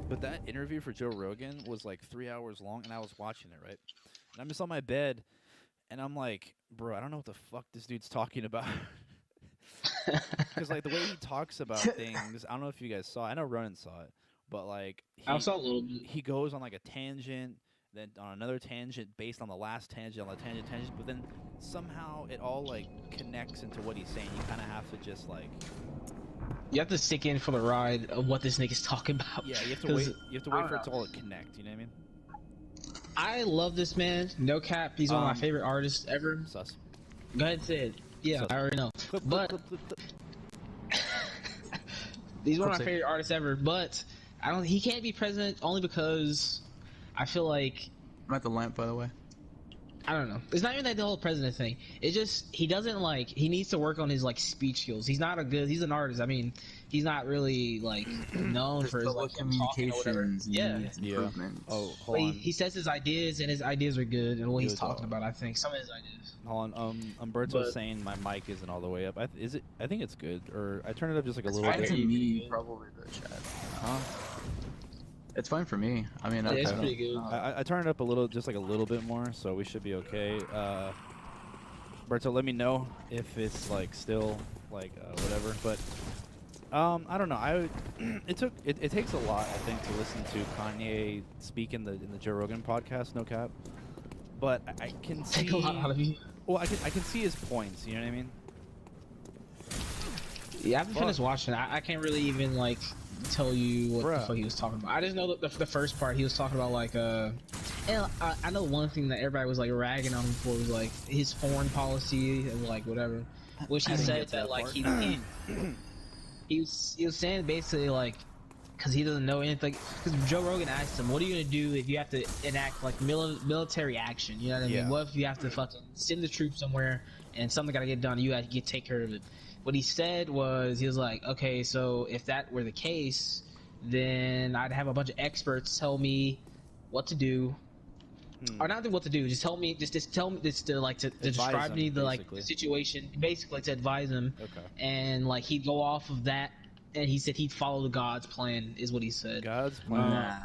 but that interview for Joe Rogan was like 3 hours long, and I was watching it, right? And I'm just on my bed, and I'm like, bro, I don't know what the fuck this dude's talking about. Because like the way he talks about things, I don't know if you guys saw. I know Ronan saw it, but like I saw a little bit. he goes on like a tangent, then on another tangent based on the last tangent on the tangent, but then somehow it all like connects into what he's saying. You kind of have to just like, You have to stick in for the ride of what this nigga's talking about. yeah, you have to 'Cause wait. You have to wait for it to all connect. You know what I mean? I love this man. No cap. He's one of my favorite artists ever. Sus. Go ahead and say it. Yeah, Sus. I already know. Clip, But clip, clip, clip. he's one of my Clip it. favorite artists ever. But he can't be president only because I feel like I'm at the lamp, by the way. I don't know. It's not even that the whole president thing. It's just he doesn't like. He needs to work on his like speech skills. He's not a good. He's an artist. I mean, he's not really like known for his like him talking or whatever. communications Yeah. needs Yeah. improvement. Oh, But hold on. he says his ideas, and his ideas are good, and what he's Good talking dog. about, I think some of his ideas. Hold on. Umberto's But- saying my mic isn't all the way up. Is it? I think it's good. Or I turned it up just like a It's little fine bit. to for you. me, probably the chat. Huh? It's fine for me. I mean, Yeah, I it's don't- pretty good. I turned it up a little, just like a little bit more, so we should be okay. Berto, let me know if it's like still like whatever. But I don't know. It takes a lot, I think, to listen to Kanye speak in the Joe Rogan podcast. No cap. But I can see. Take a lot out of you. Well, I can see his points. You know what I mean? Yeah, I haven't finished watching. I can't really even like tell you what the Bruh. fuck he was talking about. I just know that the first part he was talking about like and I know one thing that everybody was like ragging on him for was like his foreign policy and like whatever, which he I didn't said get to that that like part. he was saying basically like because he doesn't know anything. Because Joe Rogan asked him, "What are you gonna do if you have to enact like military action? You know what I mean? Yeah. What if you have to fucking send the troops somewhere and something gotta get done? You gotta take care of it." What he said was, he was like, "Okay, so if that were the case, then I'd have a bunch of experts tell me what to do." Or not what to do, just tell me, just tell me, just to like to describe him, me the like basically. the situation, basically to advise him, Okay. and like he'd go off of that, and he said he'd follow the God's plan, is what he said. God's plan.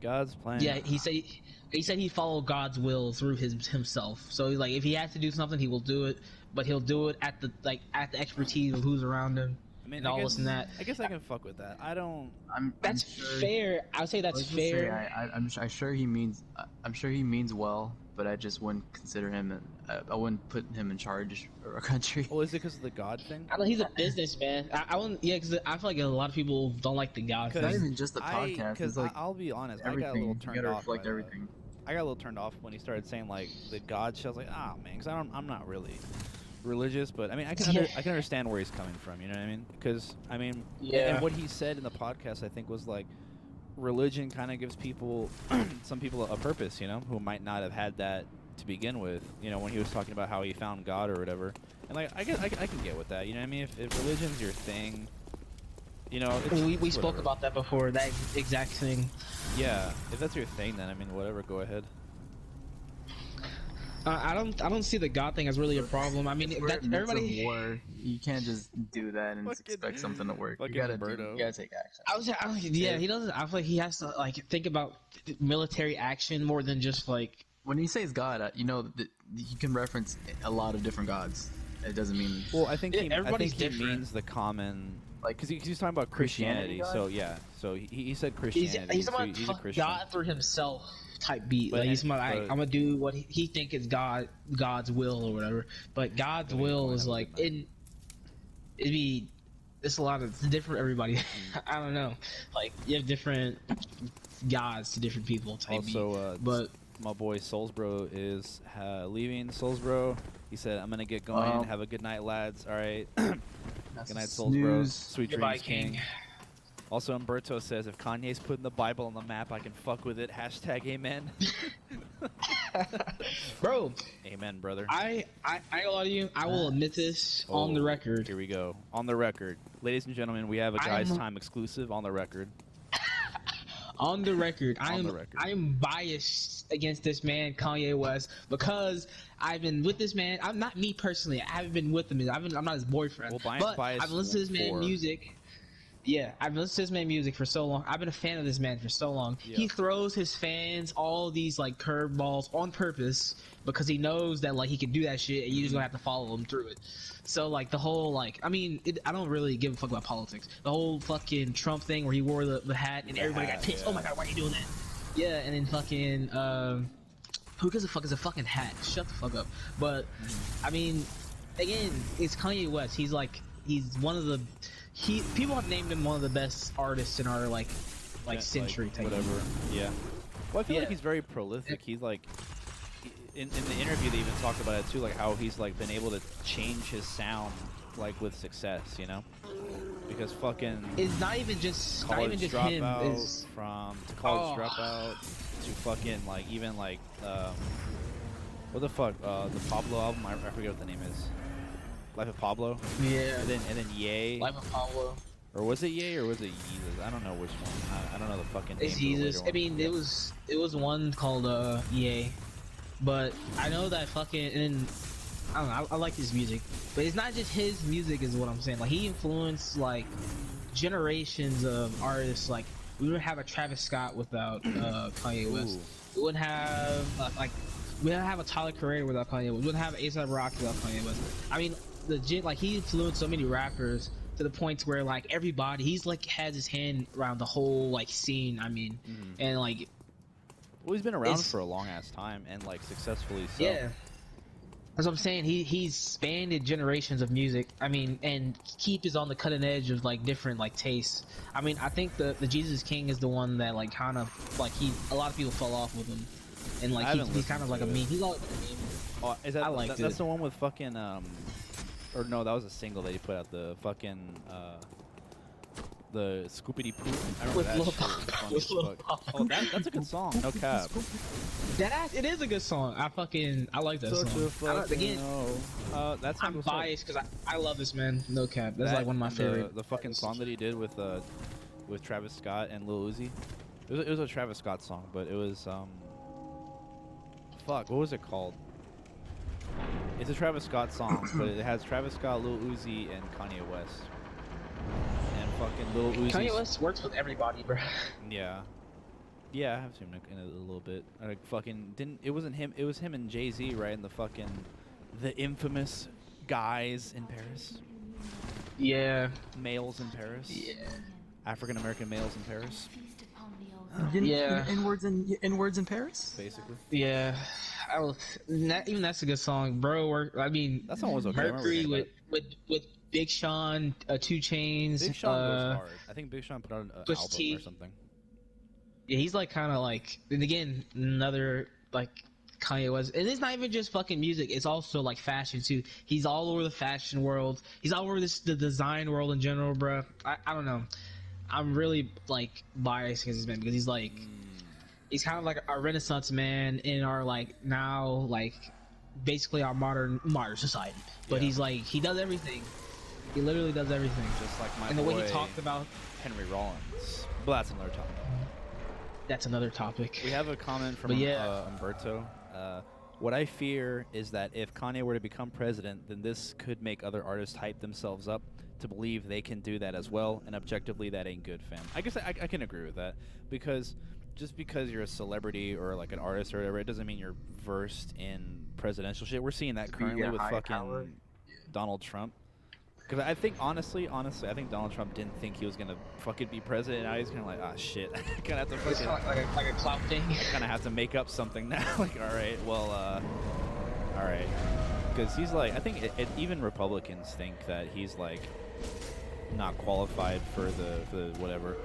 God's plan. Yeah, he said he'd follow God's will through himself. So like if he has to do something, he will do it, but he'll do it at the expertise of who's around him. I mean, and all this and that. I guess I can fuck with that. I don't. That's sure, fair. I would say that's let's just say fair. I'm sure he means. I'm sure he means well, but I just wouldn't consider him. I wouldn't put him in charge of our country. Well, is it because of the God thing? I know he's a businessman. I wouldn't. Yeah, because I feel like a lot of people don't like the God It's not thing. even just the podcast. It's Because like I'll be honest, I got a everything. little You turned gotta off. reflect by that. everything. I got a little turned off when he started saying like the God shit. I was like, ah man, because I'm not really religious, but I mean I can understand where he's coming from. You know what I mean? Because I mean, Yeah. and what he said in the podcast I think was like, religion kind of gives people, some people a purpose. You know, who might not have had that to begin with. You know, when he was talking about how he found God or whatever. And like I can get with that. You know what I mean? If religion's your thing. You know, it's, We it's spoke whatever. about that before. That exact thing. Yeah, if that's your thing, then I mean, whatever. Go ahead. I don't see the God thing as really a problem. I mean, We're that, in the midst of everybody. war. You can't just do that and Fucking- expect something to work. You fucking gotta Roberto. you gotta take action. Yeah, he doesn't. I feel like he has to like think about military action more than just like when he says God, he can reference a lot of different gods. It doesn't mean Well, I think Yeah, he everybody's he different. means the common, Like because he's talking about Christianity Christianity. God? So yeah, so he said He's Christianity. he's so about he's a Christian. God for himself type beat. But Like he's and- about but- I'm gonna do what he think is God's will or whatever. But God's Gotta get will going, is have a like good night. it'd be it's a lot of it's different for everybody. I don't know. Like you have different gods to different people type Also, beat. But my boy Soulsbro is leaving. Soulsbro, he said, "I'm gonna get going. Have a good night, lads. All right. that's Good night, a Soulsbro. snooze. Sweet goodbye, dreams, King." Also, Umberto says, "If Kanye's putting the Bible on the map, I can fuck with it." Hashtag amen. bro, Amen, brother. I ain't gonna lie to you. I will admit this on the Oh, record. Here we go. On the record. Ladies and gentlemen, we have a Guys I'm- Time exclusive on the record. On the record, On the record. I'm biased against this man, Kanye West, because I've been with this man. I'm not me personally. I haven't been with him. I'm not his boyfriend. Well, but biased I've listened to this man for- music. Yeah, I've listened to this man music for so long. I've been a fan of this man for so long. Yeah. He throws his fans all these like curveballs on purpose because he knows that like he can do that shit and you just gonna have to follow him through it. So like the whole like I mean I don't really give a fuck about politics. The whole fucking Trump thing where he wore the hat and The everybody hat, got pissed. yeah. Oh my god, why are you doing that? Yeah, and then fucking who gives a fuck is a fucking hat? Shut the fuck up. But I mean, again, it's Kanye West. He's one of the people have named him one of the best artists in our like Yeah, century type. whatever. Yeah. Well, I feel like Yeah. he's very prolific. He's like, in the interview they even talked about it too, like how he's like been able to change his sound like with success, you know? Because fucking It's not even just college him. dropout It's from to college Oh. dropout to fucking like even like what the fuck the Pablo album I forget what the name is. Life of Pablo. yeah. And then Ye. Life of Pablo. Or was it Ye or was it Yeezus? I don't know which one. I don't know the fucking name. It's of the Jesus. later I mean, one. it was one called Yay, but I know that fucking and then, I don't know. I like his music, but it's not just his music, is what I'm saying. Like he influenced like generations of artists. Like we wouldn't have a Travis Scott without Kanye West. Ooh. We wouldn't have like we wouldn't have a Tyler Creator without Kanye West. We wouldn't have A$AP Rocky without Kanye West. I mean, legit, like he influenced so many rappers to the point where like everybody, he's like has his hand around the whole like scene. I mean, and like Well, he's been around It's- for a long ass time and like successfully so. yeah. That's what I'm saying. He's spanned generations of music. I mean, and Keep is on the cutting edge of like different like tastes. I mean, I think the Jesus King is the one that like kind of like a lot of people fell off with him, and like I haven't he's kind of like listened a to meme. it. He's always been a meme. Oh, is that, I liked that's it. the one with fucking or no, that was a single that he put out. The fucking the Scoopity Poop. I remember With that Lil shit. was Pump. funny With as Lil fuck. Pump. Oh, that's a good song. No cap. It is a good song. I like that song. Again, That song I'm was biased because I love this man. No cap. That's that like one of my and favorite. The fucking song that he did with Travis Scott and Lil Uzi. It was a Travis Scott song, but it was fuck, what was it called? It's a Travis Scott song, but it has Travis Scott, Lil Uzi, and Kanye West. And fucking Lil Uzi. Kanye West works with everybody, bro. Yeah. Yeah, I have seen him in a little bit. Like fucking didn't it wasn't him, it was him and Jay-Z, right? In the infamous Guys in Paris. Yeah. Males in Paris. Yeah. African American males in Paris, Yeah. Inwards in Paris. basically. Yeah. Even that's a good song, bro. I mean, That song was okay. I remember Mercury hearing with Big Sean, 2 Chains. Big Sean goes hard. I think Big Sean put out an Push album T. or something. Yeah, he's like kind of like, and again, another like Kanye West. And it's not even just fucking music; it's also like fashion too. He's all over the fashion world. He's all over the design world in general, bro. I don't know. I'm really like biased against this man because he's like, he's kind of like a Renaissance man in our like now like basically our modern society. But Yeah. he's like he does everything. He literally does everything. Just like my And the boy way he talked about Henry Rollins. But that's another topic. that's another topic. We have a comment from But yeah. Umberto. What I fear is that if Kanye were to become president, then this could make other artists hype themselves up to believe they can do that as well, and objectively that ain't good, fam. I guess I can agree with that, because just because you're a celebrity or like an artist or whatever, it doesn't mean you're versed in presidential shit. We're seeing that To be currently a with high fucking power. Donald Trump. Because I think honestly, I think Donald Trump didn't think he was gonna fucking be president. Now he's kind of like, ah, shit. I kind of have to It's fucking, kind of like a clout thing. I kind of have to make up something now. Like, all right, well, all right, because he's like, I think even Republicans think that he's like not qualified for the whatever.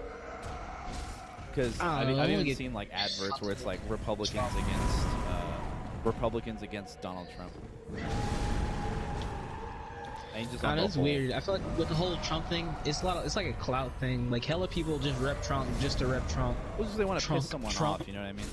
Because I've even seen like adverts where it's like Republicans against Donald Trump. And just on the That's whole- weird. I feel like with the whole Trump thing, it's like a clout thing. Like hella people just rep Trump just to rep Trump. Well, just they want to Trump- piss someone Trump. off, you know what I mean?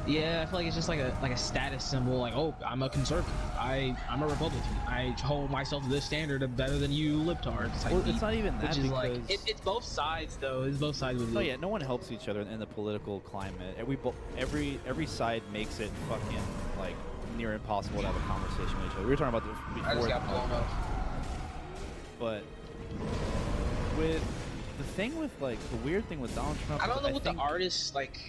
Yeah, I feel like it's just like a status symbol. Like, oh, I'm a conservative. I'm a Republican. I hold myself to this standard of better than you libtards. type Well, beat. it's not even that Which is because like it's both sides though. It's both sides with oh it. yeah, no one helps each other in the political climate. Every side makes it fucking like near impossible to have a conversation with each other. We were talking about this I before just the got blown podcast. up. But with the thing with like the weird thing with Donald Trump, I don't is know what think, the artists like.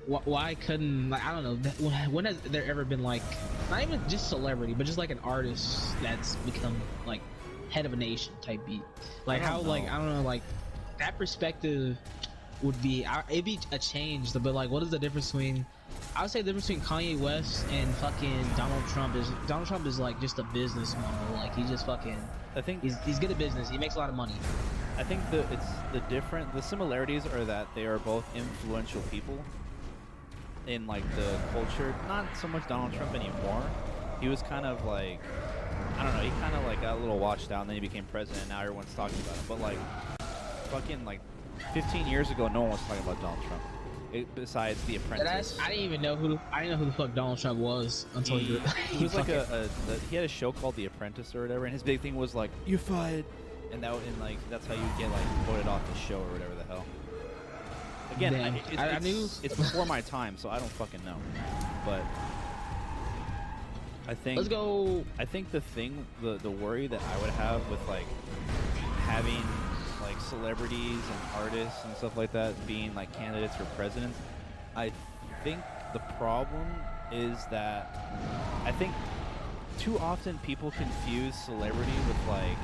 Why couldn't like I don't know. When has there ever been like not even just celebrity, but just like an artist that's become like head of a nation type beat? Like I don't how know. like I don't know like that perspective would be it'd be a change. But like what is the difference between? I would say the difference between Kanye West and fucking Donald Trump is like just a business model. Like he just fucking I think he's good at business. He makes a lot of money. I think the similarities are that they are both influential people in like the culture. Not so much Donald Trump anymore. He was kind of like I don't know. He kind of like got a little washed out, and then he became president. And now everyone's talking about him. But like fucking like 15 years ago, no one was talking about Donald Trump. Besides The Apprentice. I didn't even know who the fuck Donald Trump was until he was like fucking- he had a show called The Apprentice or whatever, and his big thing was like, "You're fired," and like that's how you get like voted off the show or whatever the hell. Again, Damn. I knew it's before my time, so I don't fucking know. But I think let's go. I think the worry that I would have with like having like celebrities and artists and stuff like that being like candidates for president, I think the problem is that I think too often people confuse celebrity with like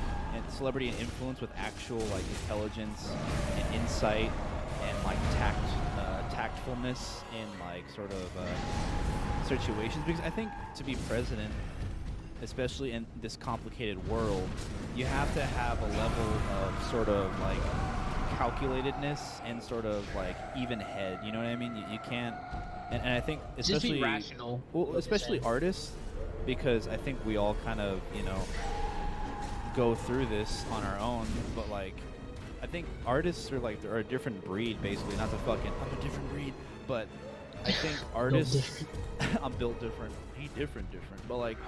celebrity and influence with actual like intelligence and insight and like tactfulness in like sort of situations, because I think to be president, especially in this complicated world, you have to have a level of sort of like calculatedness and sort of like even head, you know what I mean? You can't and I think Just especially be rational. well, especially artists, because I think we all kind of, you know, go through this on our own, but like I think artists are like they're a different breed basically, not to fucking I'm a different breed, but I think artists I'm built different. He different, but like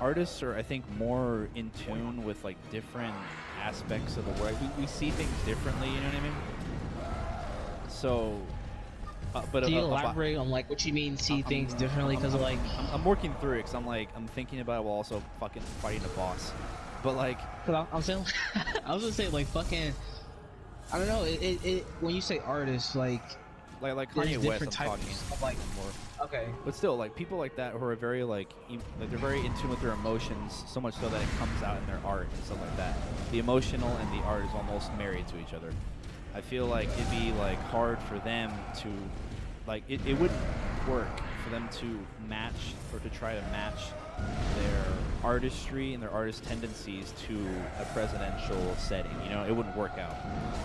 artists are I think more in tune with like different aspects of the world. We see things differently, you know what I mean? So but Can you elaborate on like what you mean see things differently? Because like I'm working through it because I'm thinking about it while also fucking fighting a boss. But like, I'm saying, I was gonna say like fucking, I don't know. It when you say artists, like Kanye there's West, different I'm types talking of like. more. Okay. But still, like people like that who are very like they're very in tune with their emotions, so much so that it comes out in their art and stuff like that. The emotional and the art is almost married to each other. I feel like it'd be like hard for them to, like it wouldn't work for them to match or to try to match their artistry and their artist tendencies to a presidential setting. You know, it wouldn't work out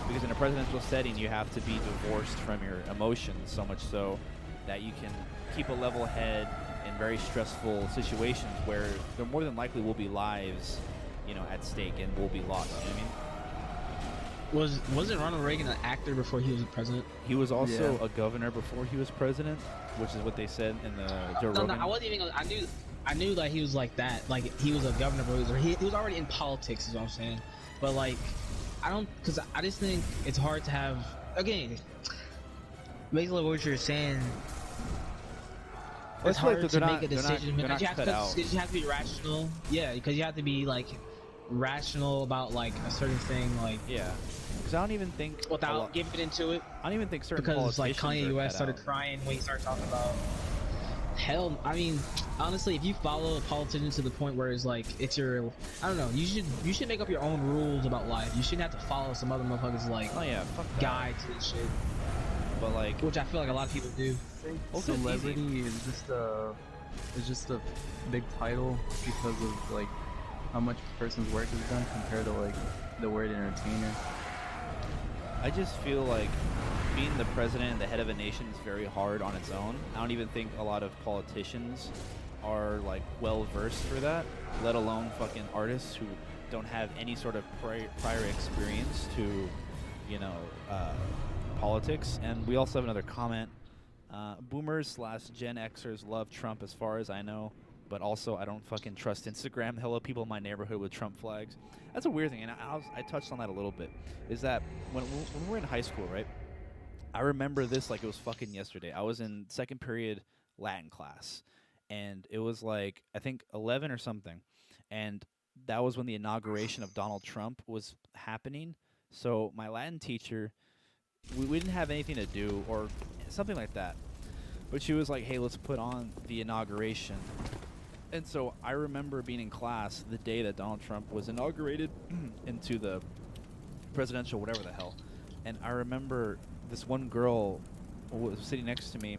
because in a presidential setting you have to be divorced from your emotions, so much so that you can keep a level head in very stressful situations where there more than likely will be lives, you know, at stake and will be lost. You know what I mean? Wasn't Ronald Reagan an actor before he was a president? He was also a governor before he was president, which is what they said in the Joe Rogan. No, I wasn't even. I knew that he was like that. Like he was a governor, but he was already in politics. Is what I'm saying. But like, because I just think it's hard to have. Again, basically what you're saying. It's hard to make a decision because you have to be rational. Yeah, because you have to be like rational about like a certain thing. Like yeah, Because I don't even think without giving into it. I don't even think certain Because like politicians Kanye are West cut started out. crying when he started talking about hell. I mean, honestly, if you follow a politician to the point where it's like it's your, I don't know, you should make up your own rules about life. You shouldn't have to follow some other motherfuckers like Oh yeah, fuck that. guide to this shit, But like, which I feel like a lot of people do. I think Also, it's easy. celebrity is just a big title because of like how much a person's work is done compared to like the word entertainer. I just feel like being the president and the head of a nation is very hard on its own. I don't even think a lot of politicians are like well versed for that, let alone fucking artists who don't have any sort of prior experience to, you know, politics. And we also have another comment. Boomers / Gen Xers love Trump as far as I know, but also I don't fucking trust Instagram. Hello, people in my neighborhood with Trump flags. That's a weird thing, and I touched on that a little bit. Is that when we're in high school, right? I remember this like it was fucking yesterday. I was in second period Latin class, and it was like I think 11 or something, and that was when the inauguration of Donald Trump was happening. So my Latin teacher, we didn't have anything to do or something like that, but she was like, "Hey, let's put on the inauguration." And so I remember being in class the day that Donald Trump was inaugurated into the presidential whatever the hell. And I remember this one girl who was sitting next to me.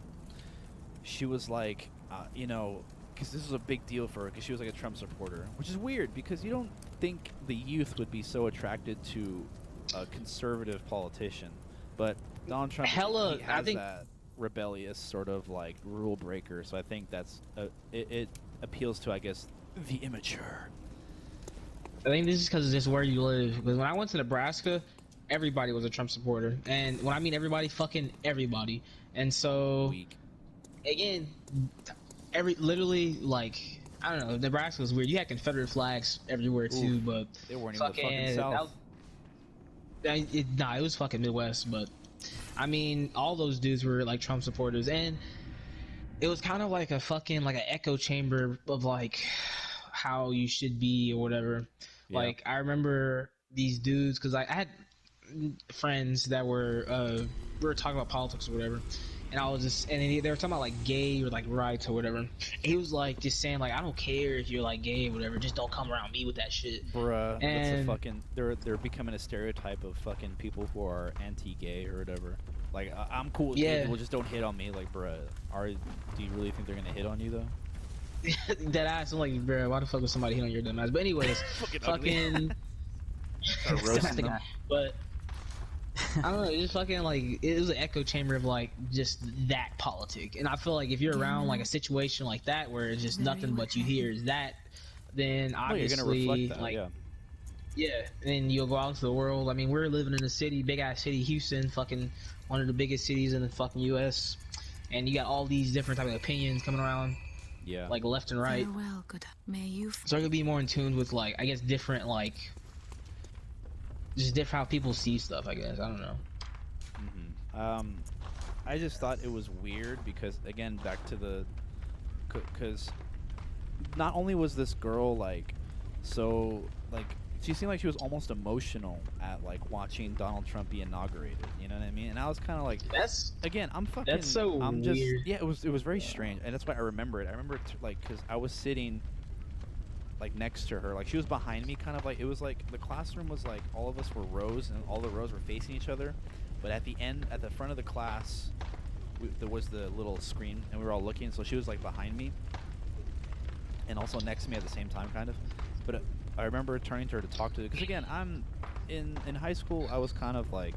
She was like, you know, because this was a big deal for her because she was like a Trump supporter, which is weird because you don't think the youth would be so attracted to a conservative politician. But Donald Trump, Hella, he has I think that rebellious sort of like rule breaker. So I think that's it appeals to, I guess, the immature. I think this is because it's just where you live. Because when I went to Nebraska, everybody was a Trump supporter, and when I mean everybody, fucking everybody. And so Weak. again, literally like I don't know, Nebraska was weird. You had Confederate flags everywhere too, Oof. but They weren't even the fucking South. It was fucking Midwest. But I mean, all those dudes were like Trump supporters, and it was kind of like a fucking like an echo chamber of like how you should be or whatever. Yeah. Like I remember these dudes because I had friends that were we were talking about politics or whatever, and I was just and they were talking about like gay or like rights or whatever. And he was like just saying like I don't care if you're like gay or whatever, just don't come around me with that shit. Bruh, that's a And fucking. They're becoming a stereotype of fucking people who are anti-gay or whatever. Like I'm cool with gay Yeah. people, just don't hit on me. Like, bruh, do you really think they're gonna hit on you though? that ass, I'm like, bro, why the fuck was somebody hitting on your dumb ass? But anyways, fucking. Start roasting them. But I don't know, it just fucking like it was an echo chamber of like just that politic, and I feel like if you're around like a situation like that where it's just nothing but you hear is that, then Oh, you're gonna obviously reflect that, like yeah. yeah, then you'll go out into the world. I mean, we're living in a city, big ass city, Houston, fucking one of the biggest cities in the fucking U.S., and you got all these different type of opinions coming around, Yeah. like left and right. Farewell, good. May you. So I could be more in tune with like I guess different like just different how people see stuff. I guess I don't know. I just thought it was weird because again, back to the, because not only was this girl like, so like she seemed like she was almost emotional at like watching Donald Trump be inaugurated. You know what I mean? And I was kind of like, That's again, I'm fucking. That's so I'm just weird. yeah. It was very strange, and that's why I remember it. I remember like because I was sitting like next to her, like she was behind me, kind of like it was like the classroom was like all of us were rows, and all the rows were facing each other. But at the end, at the front of the class, there was the little screen, and we were all looking. So she was like behind me, and also next to me at the same time, kind of. But I remember turning to her to talk to her because again, I'm in high school. I was kind of like,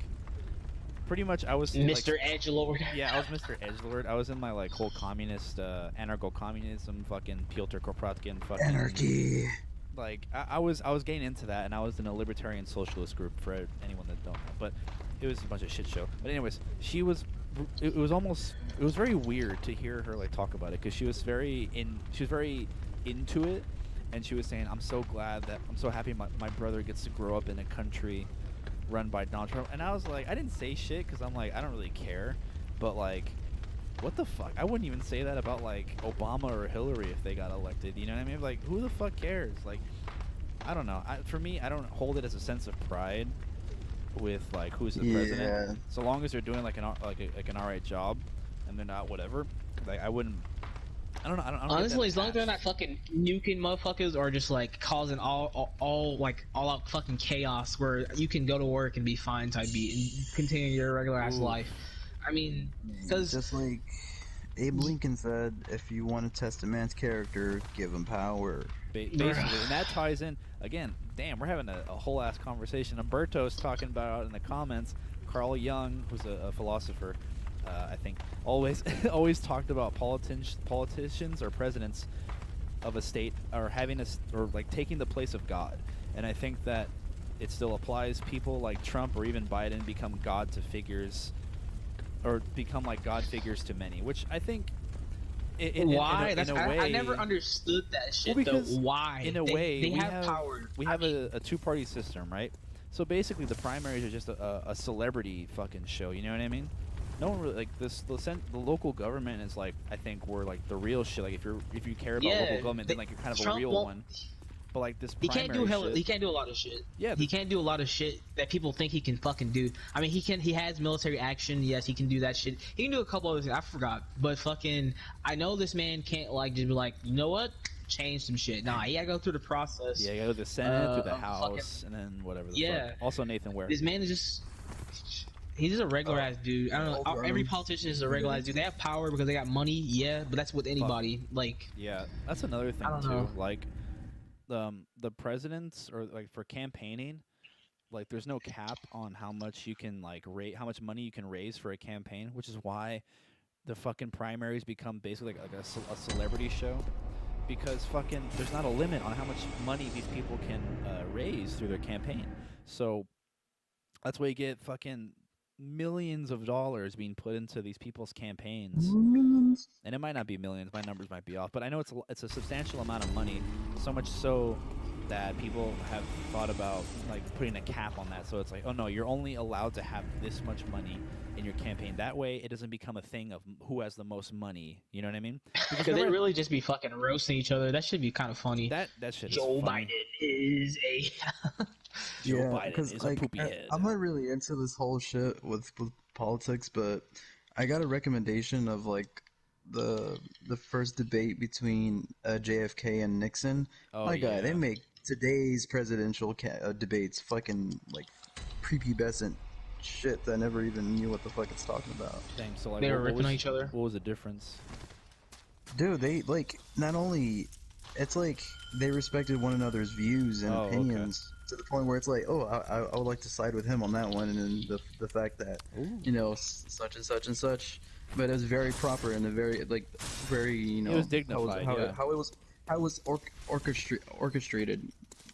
pretty much I was Mr. Like, Edgelord. yeah, I was Mr. Edgelord. I was in my like whole communist, anarcho-communism, fucking Piotr Kropotkin, fucking Anarchy. like I was getting into that, and I was in a libertarian socialist group for anyone that don't know. But it was a bunch of shit show. But anyways, she was. It was very weird to hear her like talk about it because she was very into it, and she was saying, I'm so happy my brother gets to grow up in a country run by Donald Trump. And I was like, I didn't say shit because I'm like, I don't really care, but like, what the fuck? I wouldn't even say that about like Obama or Hillary if they got elected. You know what I mean? Like, who the fuck cares? Like, I don't know. For me, I don't hold it as a sense of pride with like who's the Yeah. president. So long as they're doing like an alright job, and they're not whatever. Like I wouldn't. I don't know. I don't Honestly, get as long as they're attached. not fucking nuking motherfuckers or just like causing all like all out fucking chaos where you can go to work and be fine type beat and continue your regular ass Ooh. life. I mean, because Just like Abe Lincoln said, if you want to test a man's character, give him power. Basically, and that ties in again. Damn, we're having a whole ass conversation. Umberto's talking about in the comments. Carl Jung, who's a philosopher, I think, always always talked about politicians or presidents of a state or having or like taking the place of God. And I think that it still applies. People like Trump or even Biden become God to figures, or become like God figures to many, which I think. why? In a way, I never understood that shit well, because though. Why? in a way they we have power. we have a two-party system, right? So basically the primaries are just a celebrity fucking show, you know what I mean? No one really like the local government is like, I think we're like the real shit. Like if you care about local government, then like you're kind of a real one. But like this He can't do primary shit, he can't do a lot of shit. Yeah, he can't do a lot of shit that people think he can fucking do. I mean, he has military action. Yes, he can do that shit. He can do a couple other things. I forgot, but fucking, I know this man can't like just be like, you know what, change some shit. Nah, he gotta go through the process. yeah, you go to the Senate, through the of House, and then whatever. Yeah. Fuck. Also Nathan Ware. This man is just. He's just a regular ass dude. I don't know. Every politician is a regular ass dude. They have power because they got money, yeah, but that's with anybody. Like, yeah, that's another thing I don't too. know. Like, the presidents or like for campaigning, like there's no cap on how much you can like rate, how much money you can raise for a campaign, which is why the fucking primaries become basically like a celebrity show, because fucking there's not a limit on how much money these people can raise through their campaign. So that's why you get fucking millions of dollars being put into these people's campaigns. And it might not be millions, my numbers might be off, but I know it's a substantial amount of money, so much so that people have thought about like putting a cap on that. So it's like, oh no, you're only allowed to have this much money in your campaign. That way it doesn't become a thing of who has the most money. You know what I mean? because they really just be fucking roasting each other. That should be kind of funny. That shit Joe is funny. Biden is a. Joe Yeah, Biden because is a poopy head. I'm not really into this whole shit with politics, but I got a recommendation of like the first debate between JFK and Nixon. Oh, My guy, yeah. they make today's presidential debates fucking like prepubescent shit that I never even knew what the fuck it's talking about. Dang, so like They were what ripping was, on each other. What was the difference? Dude, they like not only it's like they respected one another's views and Oh, okay. opinions to the point where it's like, oh, I would like to side with him on that one, and then the fact that you know such and such and such, but it was very proper and a very like very you know It was dignified, yeah. how it was orchestrated,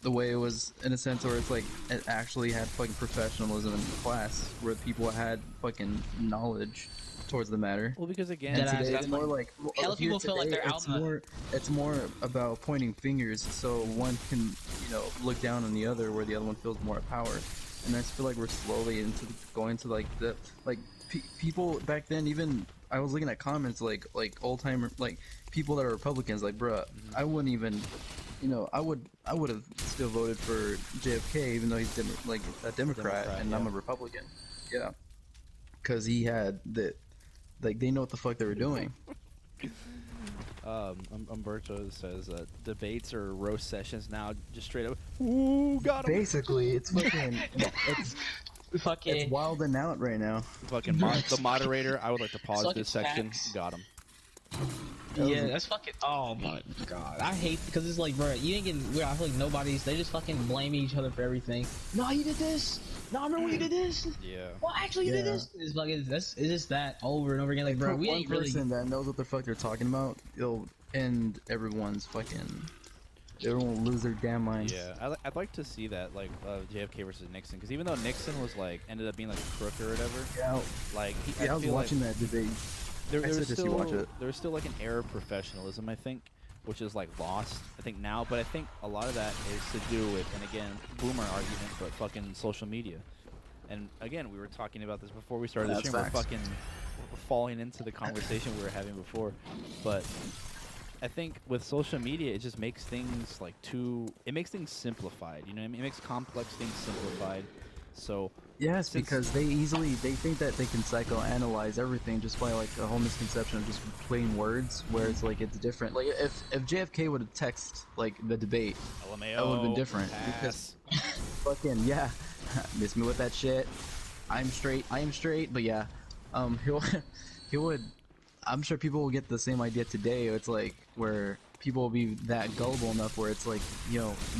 the way it was in a sense where it's like it actually had fucking professionalism in the class where people had fucking knowledge towards the matter. Well, because again, And Deadass, today that's it's more like- like hella here people feel like today, they're out in the- it's more about pointing fingers, so one can you know look down on the other where the other one feels more power. And I just feel like we're slowly going to like the people back then. Even I was looking at comments like old timer like people that are Republicans like bruh, I wouldn't even. You know, I would have still voted for JFK even though he's like a Democrat and yeah. I'm a Republican. Yeah, because he had the like they know what the fuck they were doing. Umberto says debates or roast sessions now just straight up. Ooh, got him. Basically, it's fucking Fucking. it's wild and out right now. Fucking the moderator. I would like to pause Fucking this section. facts. Got him. Yeah, that's fucking. Oh my god, I hate because it's like, bro, you ain't getting. I feel like nobody's. They just fucking blaming each other for everything. No, you did this. No, I remember when you did this. Yeah. Well, actually, you did Yeah. this. It's fucking. It's just that over and over again. Like, bro, Put we one ain't really. person that knows what the fuck they're talking about, it'll end everyone's fucking. Everyone will lose their damn minds. Yeah, I'd like to see that, like JFK versus Nixon, because even though Nixon was like ended up being like a crook or whatever, Yeah, like I was feel watching that debate. there I was suggest you watch it. there was still like an air of professionalism, I think, which is like lost, I think now, but I think a lot of that is to do with, and again, boomer argument, but fucking social media. And again, we were talking about this before we started the That's stream. We're facts. fucking falling into the conversation we were having before, but I think with social media, it just makes things like it makes things simplified. You know what I mean? It makes complex things simplified. So Yes, Since because they think that they can psychoanalyze everything just by like a whole misconception of just plain words, where it's like it's different. Like if JFK would have texted like the debate, that would have been LMAO different because pass. fucking yeah, miss me with that shit. I am straight, but yeah, he'll he would. I'm sure people will get the same idea today. It's like where people will be that gullible enough where it's like,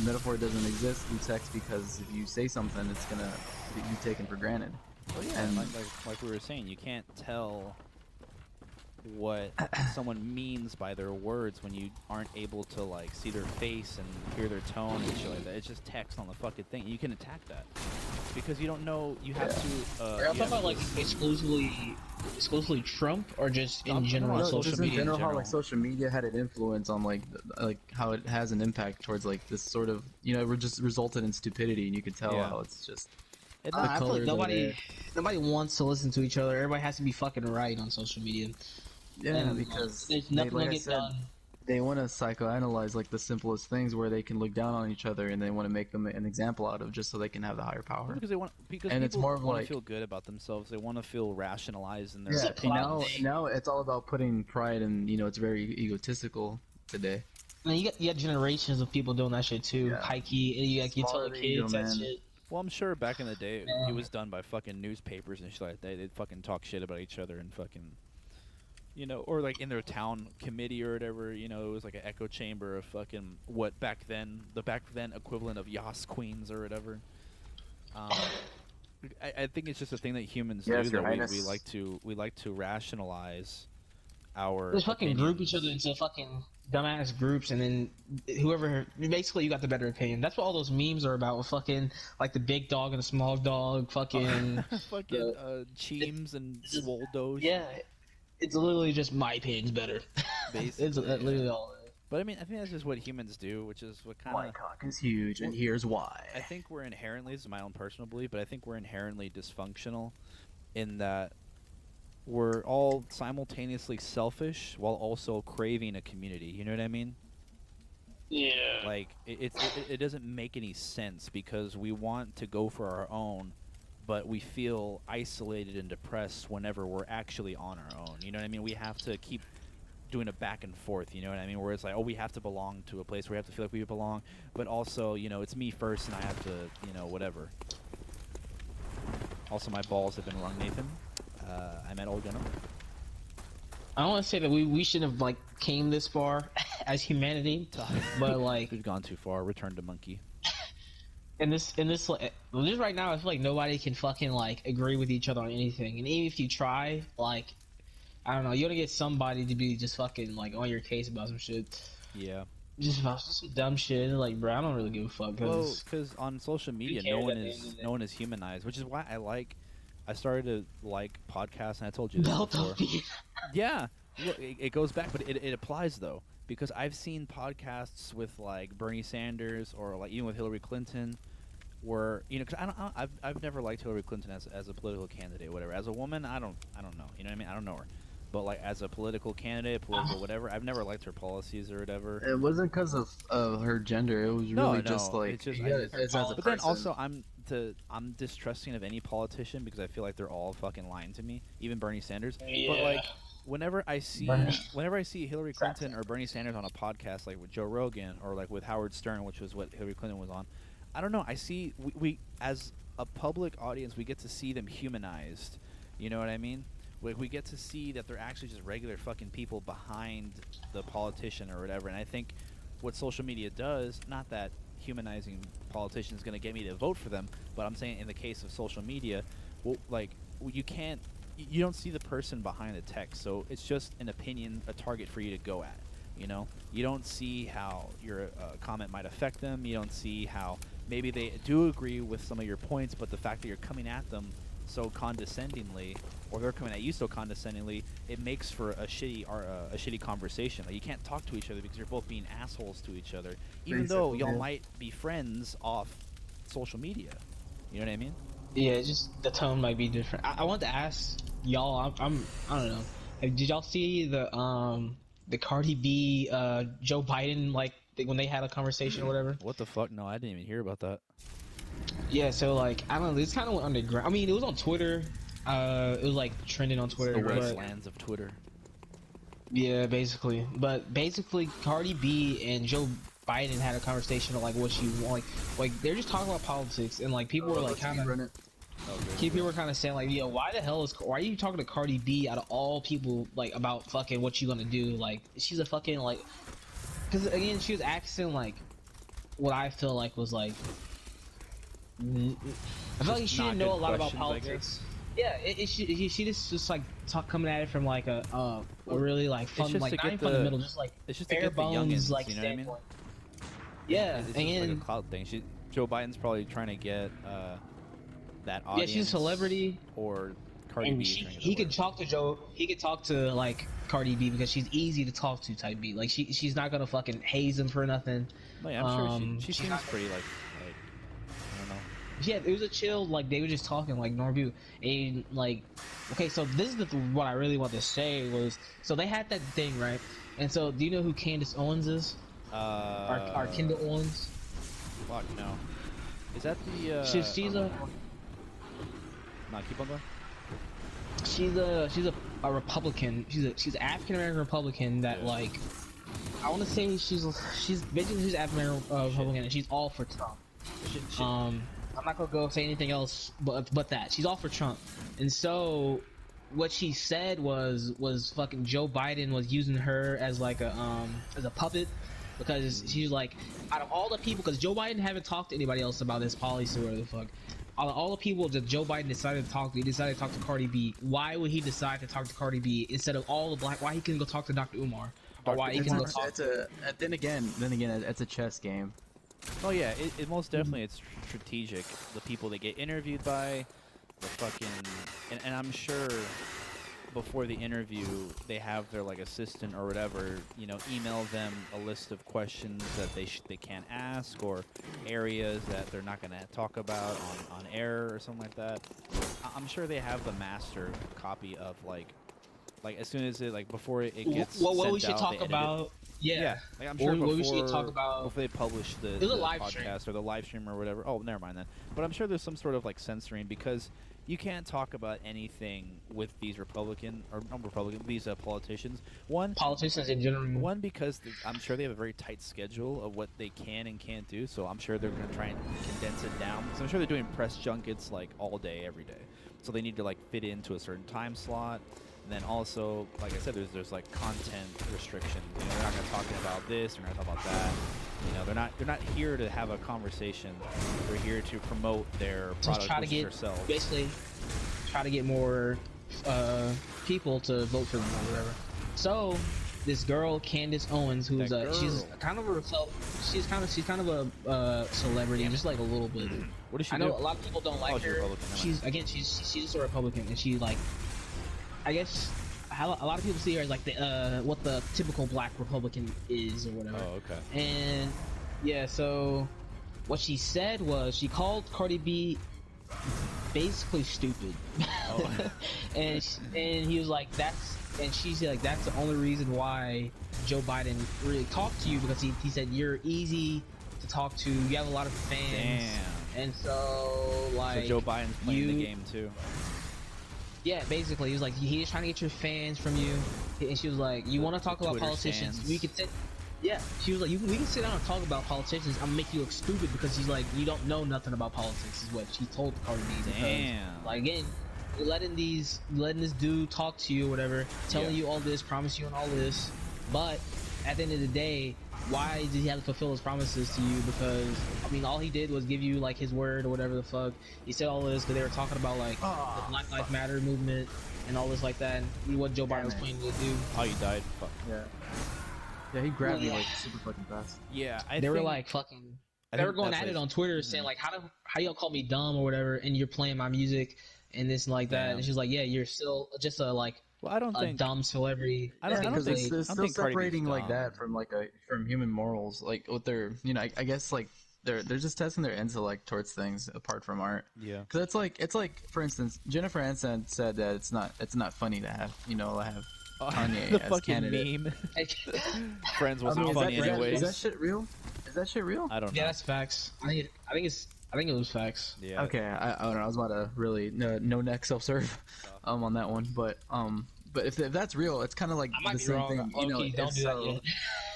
metaphor doesn't exist through text because if you say something, it's gonna be taken for granted. Well, yeah, And like we were saying, you can't tell what someone means by their words when you aren't able to like see their face and hear their tone and shit like that. It's just text on the fucking thing. You can attack that because you don't know. You have to. Are you you talking have about to- like exclusively Trump or just in I'm general talking about social just in media? general, how like general. social media had an influence on like how it has an impact towards like this sort of it just resulted in stupidity, and you could tell Yeah. how it's just It the not, I feel like colors are there. nobody wants to listen to each other. Everybody has to be fucking right on social media. Yeah, And because there's they, nothing like gonna I get said, done. they want to psychoanalyze like the simplest things where they can look down on each other and they want to make them an example out of just so they can have the higher power. because they want because And it's people more of want like to feel good about themselves. They want to feel rationalized in their It's a and pride opinions. thing. now it's all about putting pride and it's very egotistical today. I mean, you got generations of people doing that shit too. Yeah. High key, and you tell the Smaller ego, kids that man. shit. Well, I'm sure back in the day it Man. was done by fucking newspapers and shit like that. They'd fucking talk shit about each other and fucking, or like in their town committee or whatever. It was like an echo chamber of fucking the back then equivalent of Yas Queens or whatever. I think it's just a thing that humans Yes, do Your that we Highness. like to rationalize our Just fucking group each other opinions. into fucking dumbass groups, and then whoever basically you got the better opinion. That's what all those memes are about. With fucking like the big dog and the small dog. Fucking Fucking Cheems and just- Swole Doge. yeah, it's literally just my opinion's better. It's Basically, literally yeah. all. But I mean, I think that's just what humans do, which is what kind My of. cock is huge, and here's why. I think we're inherently, this is my own personal belief, but I think we're inherently dysfunctional in that we're all simultaneously selfish while also craving a community. You know what I mean? Yeah. Like it doesn't make any sense because we want to go for our own, but we feel isolated and depressed whenever we're actually on our own. You know what I mean? We have to keep doing a back and forth. You know what I mean? Where it's like, oh, we have to belong to a place where we have to feel like we belong, but also, it's me first, and I have to, whatever. Also, my balls have been wrung, Nathan. I'm at Old Gunner. I don't want to say that we should have like came this far as humanity, but like We've gone too far. Return to monkey. in this like, just right now, I feel like nobody can fucking like agree with each other on anything, and even if you try, like I don't know, you gotta get somebody to be just fucking like on your case about some shit, Yeah. just about some dumb shit. Like, bro, I don't really give a fuck. Well, Cause because on social media, cares no one at the end is of the no one is humanized, which is why I started to like podcasts, and I told you this Bell before. Toppy. Yeah, look, it goes back, but it applies though because I've seen podcasts with like Bernie Sanders or like even with Hillary Clinton, where because I've never liked Hillary Clinton as a political candidate, or whatever. As a woman, I don't know. You know what I mean? I don't know her, but like as a political candidate, political whatever, I've never liked her policies or whatever. It wasn't because of her gender. It was really just No, like it's just, yeah, it's as a but then person. also I'm distrusting of any politician because I feel like they're all fucking lying to me, even Bernie Sanders. But Yeah. like whenever I see Hillary Clinton or Bernie Sanders on a podcast like with Joe Rogan or like with Howard Stern, which was what Hillary Clinton was on, I don't know. I see we as a public audience we get to see them humanized. You know what I mean? We get to see that they're actually just regular fucking people behind the politician or whatever. And I think what social media does, not that humanizing politicians is going to get me to vote for them, but I'm saying in the case of social media, you don't see the person behind the text, so it's just an opinion, a target for you to go at. You don't see how your comment might affect them. You don't see how maybe they do agree with some of your points, but the fact that you're coming at them so condescendingly, or they're coming at you so condescendingly, it makes for a shitty conversation. Like you can't talk to each other because you're both being assholes to each other, even though Basically, y'all yeah. might be friends off social media. You know what I mean? Yeah, just the tone might be different. I want to ask y'all. I don't know. Did y'all see the Cardi B Joe Biden when they had a conversation or whatever? What the fuck? No, I didn't even hear about that. Yeah, so like I don't know, this kind of went underground. I mean, it was on Twitter. It was like trending on Twitter. The but, wastelands of Twitter. yeah, basically. But basically, Cardi B and Joe Biden had a conversation of like what she like they're just talking about politics, and like people were like kind of people were kind of saying like, yo, why are you talking to Cardi B out of all people like about fucking what you gonna do? Like she's a fucking like, because again she was asking like what I feel like was like. I feel like she didn't know a lot about politics. Yeah, she just like coming at it from like a really like fun, like not even fundamental, just like it's just bare to get the bones, youngins, like you know what I mean? Yeah, It's just like a clout thing. Joe Biden's probably trying to get that audience. Yeah, she's a celebrity, or Cardi and B. He could talk to Joe. He could talk to like Cardi B because she's easy to talk to type B. Like she's not gonna fucking haze him for nothing. No, yeah, I'm sure she seems pretty like I don't know. Yeah, it was a chill, like they were just talking like normal, and like, okay, so this is what I really want to say was, so they had that thing, right? And so, do you know who Candace Owens is? Our Kendall Owens. Fuck no. Is that the? She's a. No, keep on going. She's a Republican. She's an African American Republican that like, I want to say she's basically she's African American Republican, and she's all for Trump. Shit. I'm not gonna go say anything else, but that she's all for Trump, and so what she said was fucking Joe Biden was using her as like a puppet, because she's like, out of all the people, because Joe Biden haven't talked to anybody else about this policy or whatever the fuck. Out of all the people that Joe Biden decided to talk to, he decided to talk to Cardi B. Why would he decide to talk to Cardi B instead of all the black? Why he couldn't go talk to Dr. Umar? Or why he couldn't go talk to? Then again, it's a chess game. Oh yeah, it most definitely it's strategic. The people they get interviewed by, the fucking, and I'm sure before the interview they have their like assistant or whatever, you know, email them a list of questions that they can't ask, or areas that they're not gonna talk about on air or something like that. I'm sure they have the master copy of like as soon as it like before it gets what sent we should out, talk about. Yeah, like I'm sure what we should talk about before they publish the podcast or the live stream or whatever. Oh, never mind then. But I'm sure there's some sort of like censoring, because you can't talk about anything with these these politicians. Politicians in general. One, because I'm sure they have a very tight schedule of what they can and can't do. So I'm sure they're going to try and condense it down. So I'm sure they're doing press junkets like all day, every day. So they need to like fit into a certain time slot. And then also, like I said, there's like content restrictions. You know, they're not going to talk about this. They're not going to talk about that. You know, they're not here to have a conversation. They're here to promote their product, try to get themselves. Basically try to get more people to vote for them or whatever. So this girl Candace Owens, who's she's kind of she's kind of a celebrity, just like a little bit. What does she do? I know a lot of people don't like her. She's just a Republican, and she like, I guess a lot of people see her as like the what the typical black Republican is or whatever. Oh, okay. And yeah, so what she said was she called Cardi B basically stupid. Oh. and he was like, she said like that's the only reason why Joe Biden really talked to you, because he said you're easy to talk to, you have a lot of fans. Damn. And so like, so Joe Biden's playing the game too. Yeah, basically, he was like, he's trying to get your fans from you. And she was like, you want to talk about Twitter politicians? stands. We could sit. Yeah, she was like, we can sit down and talk about politicians. I'm gonna make you look stupid because he's like, you don't know nothing about politics, is what she told Cardi B. Damn. Like again, you're letting this dude talk to you or whatever, telling you all this, promise you and all this, but at the end of the day, why did he have to fulfill his promises to you? Because I mean, all he did was give you like his word or whatever the fuck. He said all this because they were talking about like the Black Lives Matter movement and all this like that, and what Joe Biden was planning to do. Oh, you died. Fuck. Yeah, he grabbed me like super fucking fast. Yeah, they were like fucking. They were going at it on Twitter, saying like, how y'all call me dumb or whatever, and you're playing my music and this and like that. And she's like, yeah, you're still just a like. Well, I don't think dumb celebrity. I don't think it's still separating like that from human morals. Like what they're, I guess like they're just testing their intellect towards things apart from art. Yeah. Because it's like for instance, Jennifer Aniston said that it's not funny to have Kanye the as fucking candidate. meme. Friends wasn't funny anyway. Is that shit real? Is that shit real? I don't know. Yeah, that's facts. I think it's I think it was facts. Yeah. Okay, I don't know. I was about to really no neck self serve, on that one, but if that's real, it's kind of like I might the be same wrong. thing, Okay, don't It's do that so. yet.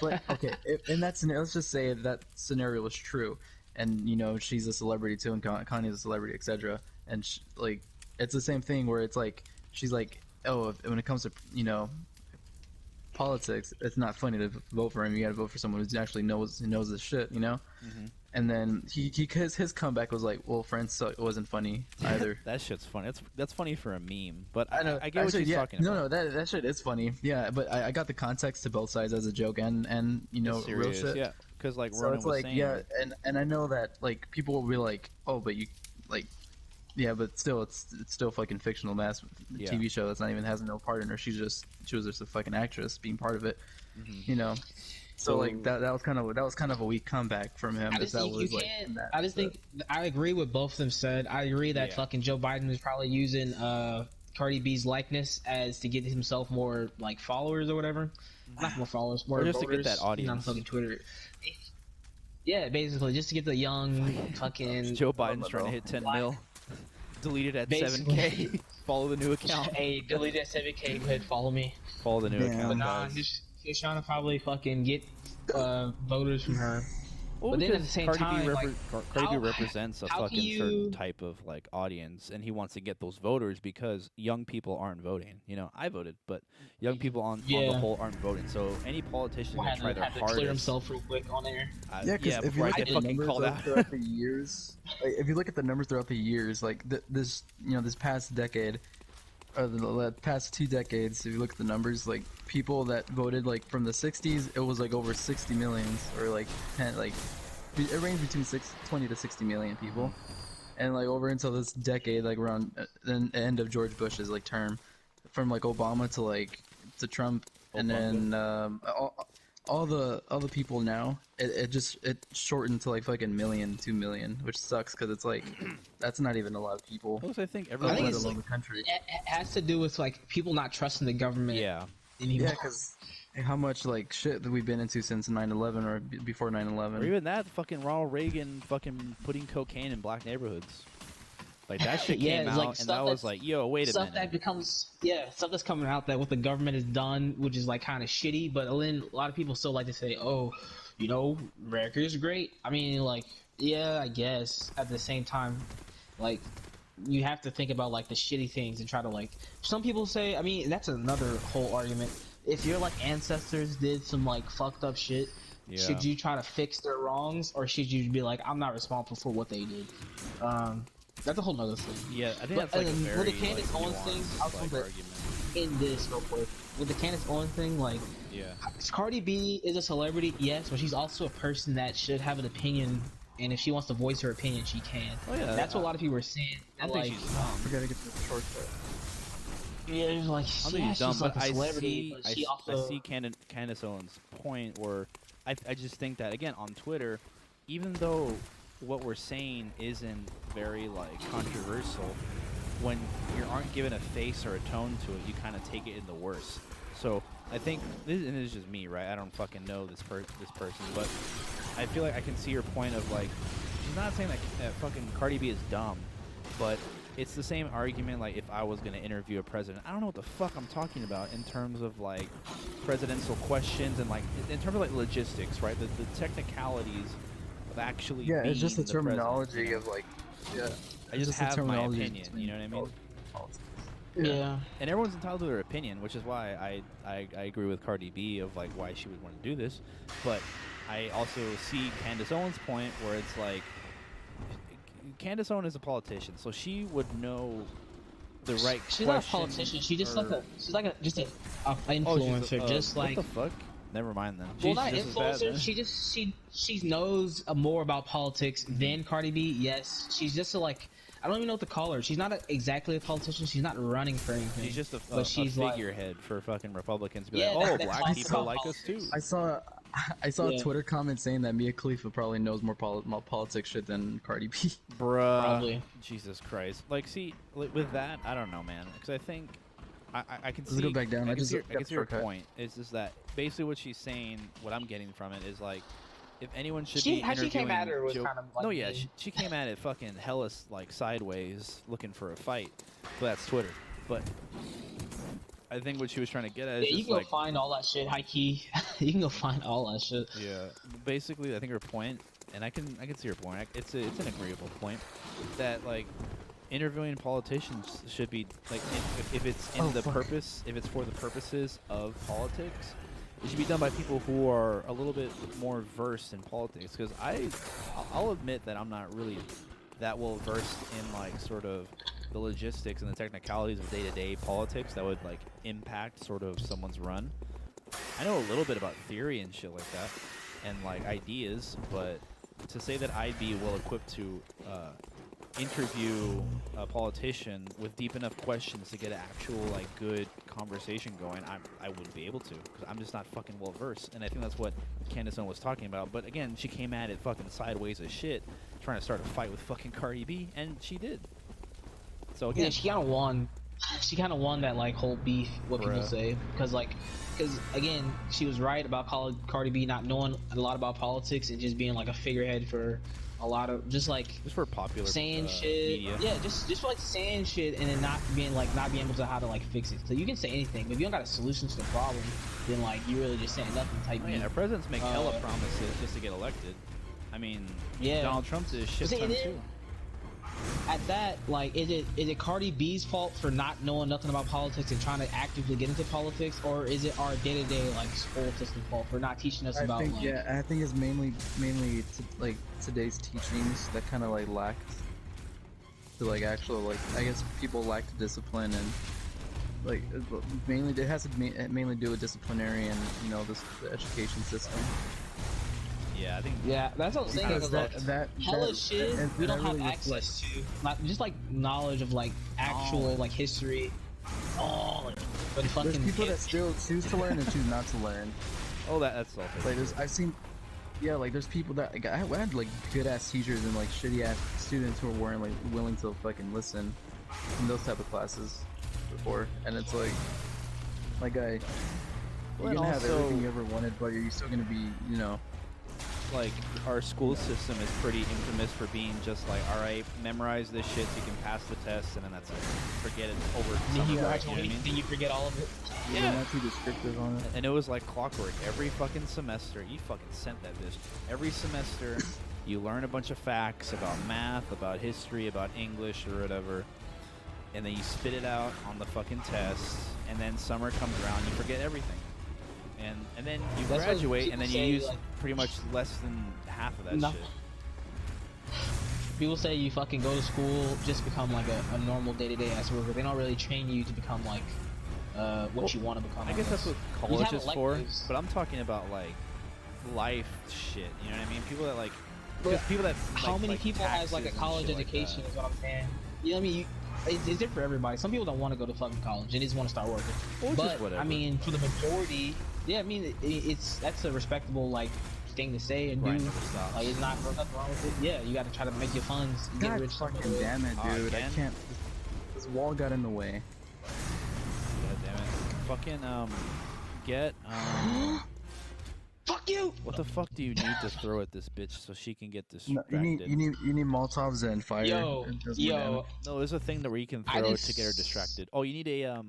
But okay, in that scenario, let's just say that scenario was true, and she's a celebrity too, and Kanye's a celebrity, etc. And like, it's the same thing where it's like she's like, oh, when it comes to politics, it's not funny to vote for him. You got to vote for someone who actually knows his shit, Mm-hmm. And then his comeback was like, well, Friends it wasn't funny either. That shit's funny. That's funny for a meme, but I know. I get what Actually, she's yeah, talking about. no, that shit is funny. Yeah, but I got the context to both sides as a joke and It's real serious, shit. yeah. Because like So Ronan it's was like, saying, yeah, and I know that like people will be like, oh, but you like, yeah, but still, it's still fucking fictional mass Yeah. TV show that's not even has no part in her. She was just a fucking actress being part of it, mm-hmm. So like that was kind of a weak comeback from him. I If just that think you was like, can't. that, I just think I agree with both of them said. I agree that Yeah. fucking Joe Biden is probably using Cardi B's likeness as to get himself more like followers or whatever. Not more followers, more Or just to voters. get that audience. On fucking Twitter. Yeah, basically just to get the young fucking. Joe Biden's trying to hit 10 mil. Deleted at Basically. 7K. Follow the new account. Hey, delete that 7K. Go ahead, follow me. Follow the new Damn. account. But nah, guys. he's trying to probably fucking get voters from her. Well, but then at because the same Cardi time, B, like, Cardi B how- represents a how fucking can certain you- type of like audience, and he wants to get those voters because young people aren't voting. I voted, but young people on the Yeah. whole aren't voting. So any politician We'll can have try to, their have to hardest. clear himself real quick on there. Yeah, because if you before I look get at the fucking numbers called out. throughout the years, like, if you look at the numbers throughout the years, like this past decade, or the past 2 decades, if you look at the numbers, like people that voted like from the 60s, it was like over 60 millions, or like 10, like it ranged between 20 to 60 million people, and like over until this decade, like around the end of George Bush's like term, from like Obama to Trump, and then all the people now, it shortened to like fucking million, 2 million, which sucks because it's like that's not even a lot of people. I think I everyone. think Let it's alone like- the country. It has to do with like people not trusting the government Yeah. anymore. Yeah, because how much like shit that we've been into since 9/11 or before 9/11. Or even that, fucking Ronald Reagan fucking putting cocaine in black neighborhoods. Like that shit Yeah, came it's out, like and stuff that was that's- like, yo, wait a stuff minute. that becomes stuff that's coming out that what the government has done, which is like kind of shitty. But then a lot of people still like to say, oh, America is great. I mean, like, yeah, I guess at the same time, like, you have to think about like the shitty things and try to like. Some people say, I mean, that's another whole argument. If your like ancestors did some like fucked up shit, Yeah. should you try to fix their wrongs, or should you be like, I'm not responsible for what they did? That's a whole nother thing. Yeah, I think But, that's like a with the very Candace like, Owens thing, nuanced, I was like, gonna- argument. In this real quick, with the Candace Owens thing, like, Yeah. Cardi B is a celebrity, yes, but she's also a person that should have an opinion, and if she wants to voice her opinion, she can. Oh, yeah, That's what a lot of people are saying. I don't like, think she's dumb. We gotta get to the shortcut. yeah, it's like, I don't yeah, think she's dumb, she's like but a celebrity, but she also. I see Candace Owens' point, where I just think that, again, on Twitter, even though what we're saying isn't very, like, controversial, when you aren't given a face or a tone to it, you kind of take it in the worst. So I think, and this is just me, right? I don't fucking know this person, but I feel like I can see her point of, like, she's not saying that fucking Cardi B is dumb, but it's the same argument, like, if I was going to interview a president. I don't know what the fuck I'm talking about in terms of, like, presidential questions and, like, in terms of, like, logistics, right? The technicalities of actually Yeah, being it's just the president, terminology you know? of like, yeah. I it's just the have my terminology opinion, between you know what I mean? politics. Yeah. And everyone's entitled to their opinion, which is why I agree with Cardi B of, like, why she would want to do this. But I also see Candace Owens' point where it's like, Candace Owens is a politician, so she would know the right She's not a question politician. She's just or- like a just an Oh, influencer, she's a- just like. what the fuck? Never mind then. Well, She's not just as bad, influencer. then. She knows more about politics than Cardi B. Yes, she's just a, like, I don't even know what to call her. She's not exactly a politician. She's not running for anything. She's just a but she's like, figurehead for fucking Republicans. To be Yeah, like, oh, that's black why people it's like us too. politics. I saw a Yeah. Twitter comment saying that Mia Khalifa probably knows more politics shit than Cardi B. Bruh. Probably. Jesus Christ. Like, see, like, with that, I don't know, man. Because I think I can Let's see. go back down. I I can just see, got I can the see her shortcut. point. Is just that basically what she's saying, what I'm getting from it is, like, if anyone should be how she interviewing came at her was Joe, kind of like no, yeah, mean. she came at it fucking hella like sideways, looking for a fight. But that's Twitter. But I think what she was trying to get at is Yeah, you just can like, go find all that shit, high key. You can go find all that shit. yeah, basically, I think her point, and I can see her point. It's an agreeable point that like interviewing politicians should be like if it's in the purpose, if it's for the purposes of politics, it should be done by people who are a little bit more versed in politics. Because I'll admit that I'm not really that well versed in like sort of the logistics and the technicalities of day-to-day politics that would like impact sort of someone's run. I know a little bit about theory and shit like that, and like ideas, but to say that I'd be well equipped to interview a politician with deep enough questions to get an actual like good conversation going, I wouldn't be able to, because I'm just not fucking well versed. And I think that's what Candace Owens was talking about. But again, she came at it fucking sideways as shit, trying to start a fight with fucking Cardi B, and she did. So again, Yeah, she kind of won. She kind of won that like whole beef. What people say, because again, she was right about Cardi B not knowing a lot about politics and just being like a figurehead for a lot of just for popular saying shit. media. Yeah, just for like saying shit and then not being able to how to like fix it. So you can say anything, but if you don't got a solution to the problem, then like you really just saying nothing type. Yeah, our presidents make hella promises just to get elected. I mean, yeah, Donald Trump did shit ton too. At that, like, is it Cardi B's fault for not knowing nothing about politics and trying to actively get into politics, or is it our day-to-day like school system fault for not teaching us about? I think it's mainly like today's teachings that kind of like lacked the like actual like I guess people lacked discipline and like mainly it has to mainly do with disciplinary and the education system. Yeah, I think. Yeah, that's what I'm saying. Because that hella shit we don't have access to. Not just like knowledge of like actual like history. But fucking there's people that still choose to learn and choose not to learn. Oh, that's all. Like I've seen, like there's people that like, I had like good ass teachers and like shitty ass students who weren't like willing to fucking listen in those type of classes before, and it's like guy, you're gonna have everything you ever wanted, but you're still gonna be like our school system is pretty infamous for being just like, all right, memorize this shit so you can pass the test, and then that's it. Forget it over. Then you graduate, then you forget all of it. Yeah, not too descriptive on it. And it was like clockwork. Every fucking semester, you fucking sent that bitch. Every semester, you learn a bunch of facts about math, about history, about English or whatever, and then you spit it out on the fucking test, and then summer comes around, you forget everything. And then you graduate, and then you use like, pretty much less than half of that shit. People say you fucking go to school, just become like a normal day-to-day ass worker. They don't really train you to become like what you want to become. I guess that's what college is for. But I'm talking about like life shit. You know what I mean? People that like, people that how like, many people has like a college education is what I'm saying. You know what I mean? It's different for everybody. Some people don't want to go to fucking college and just want to start working. Or but just whatever. I mean, for the majority, yeah, I mean, that's a respectable like thing to say and do. Like, it's not nothing wrong with it. Yeah, you got to try to make your funds. God fucking damn it, dude! I can't. This wall got in the way. God damn it! Fucking get Fuck you! What the fuck do you need to throw at this bitch so she can get distracted? No, you need Molotovs and fire. Yo. No, there's a thing that where you can throw to get her distracted. Oh, you need a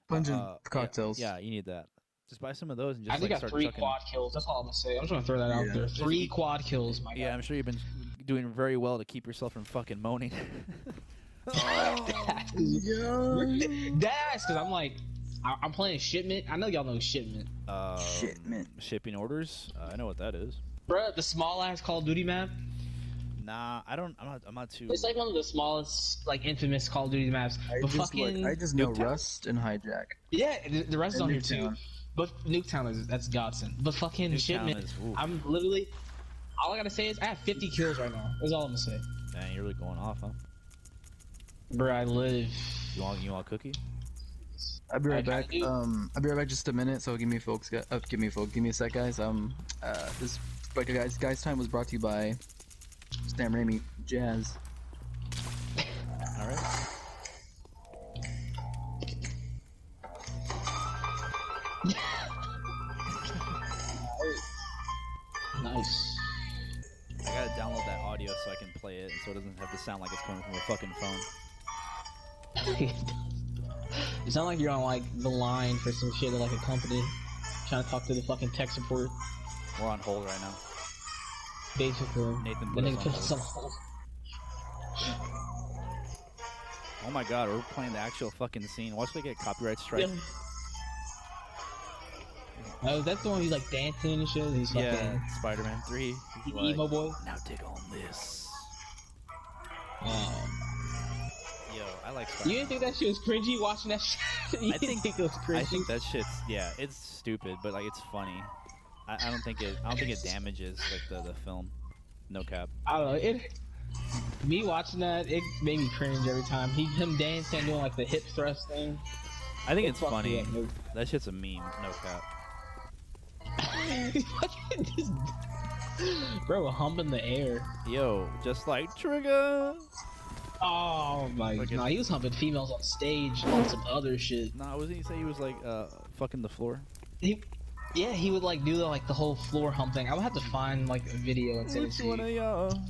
pungent cocktails. Yeah, you need that. Just buy some of those and just I think like I got start 3 quad kills. That's all I'm gonna say. I'm just gonna throw that out there. 3 quad kills, my guy. Yeah, I'm sure you've been doing very well to keep yourself from fucking moaning. That's because I'm like, I'm playing shipment. I know y'all know shipment. Shipment. Shipping orders. I know what that is. Bruh, the small ass Call of Duty map. Nah, I'm not too. It's like one of the smallest, like infamous Call of Duty maps. I just know Rust and Hijack. Yeah, the rest is on here too. Nuketown. But Nuketown that's godsend. But fucking shipment. I'm literally. All I gotta say is I have 50 kills right now. That's all I'm gonna say. Dang, you're really going off, huh? Bruh, I live. You want a cookie? I'll be right back. I'll be right back just a minute. So give me a sec, guys. This guys time was brought to you by Sam Raimi Jazz. All right. Nice. play it, so it doesn't have to sound like it's coming from a fucking phone. It sounds like you're on like the line for some shit at like a company, trying to talk to the fucking tech support. We're on hold right now. Basically, Nathan the put nigga us put on us on hold. Oh my god, we're playing the actual fucking scene. Watch we get copyright strike. Yeah. Oh, that's the one who's like dancing and shit. He's fucking Spider-Man 3. He's emo like, boy. now dig on this. Um, Yo, I like you Spider-Man. didn't think that shit was cringy watching that shit? You didn't think it was cringy? I think that shit's it's stupid, but like it's funny. I don't think it damages like the film. No cap. I don't know. Me watching that, it made me cringe every time. Him dancing, doing like the hip thrust thing. I think it's fucked me funny. up, dude. That shit's a meme. No cap. Just, bro, hump in the air. Yo, just like Trigger. Oh my Like god, he was humping females on stage on some other shit. Nah, wasn't he say he was like fucking the floor? Yeah, he would like do the whole floor hump thing. I would have to find like a video and send it Which to one you. of y'all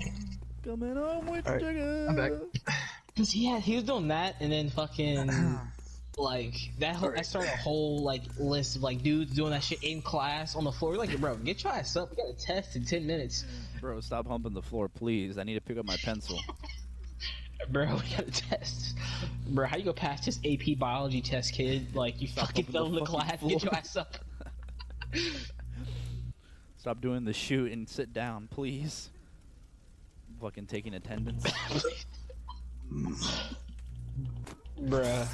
coming home with Alright, Trigger? I'm back. Cause he was doing that and then fucking like that whole, I started a whole like list of like dudes doing that shit in class on the floor. We're like, bro, get your ass up. We got a test in 10 minutes. Bro, stop humping the floor, please. I need to pick up my pencil. Bro, we got a test. Bro, how you go past this AP biology test, kid? Like you Stop fucking humping fell in the the fucking class. floor. Get your ass up. Stop doing the shoot and sit down, please. Fucking taking attendance. Bruh.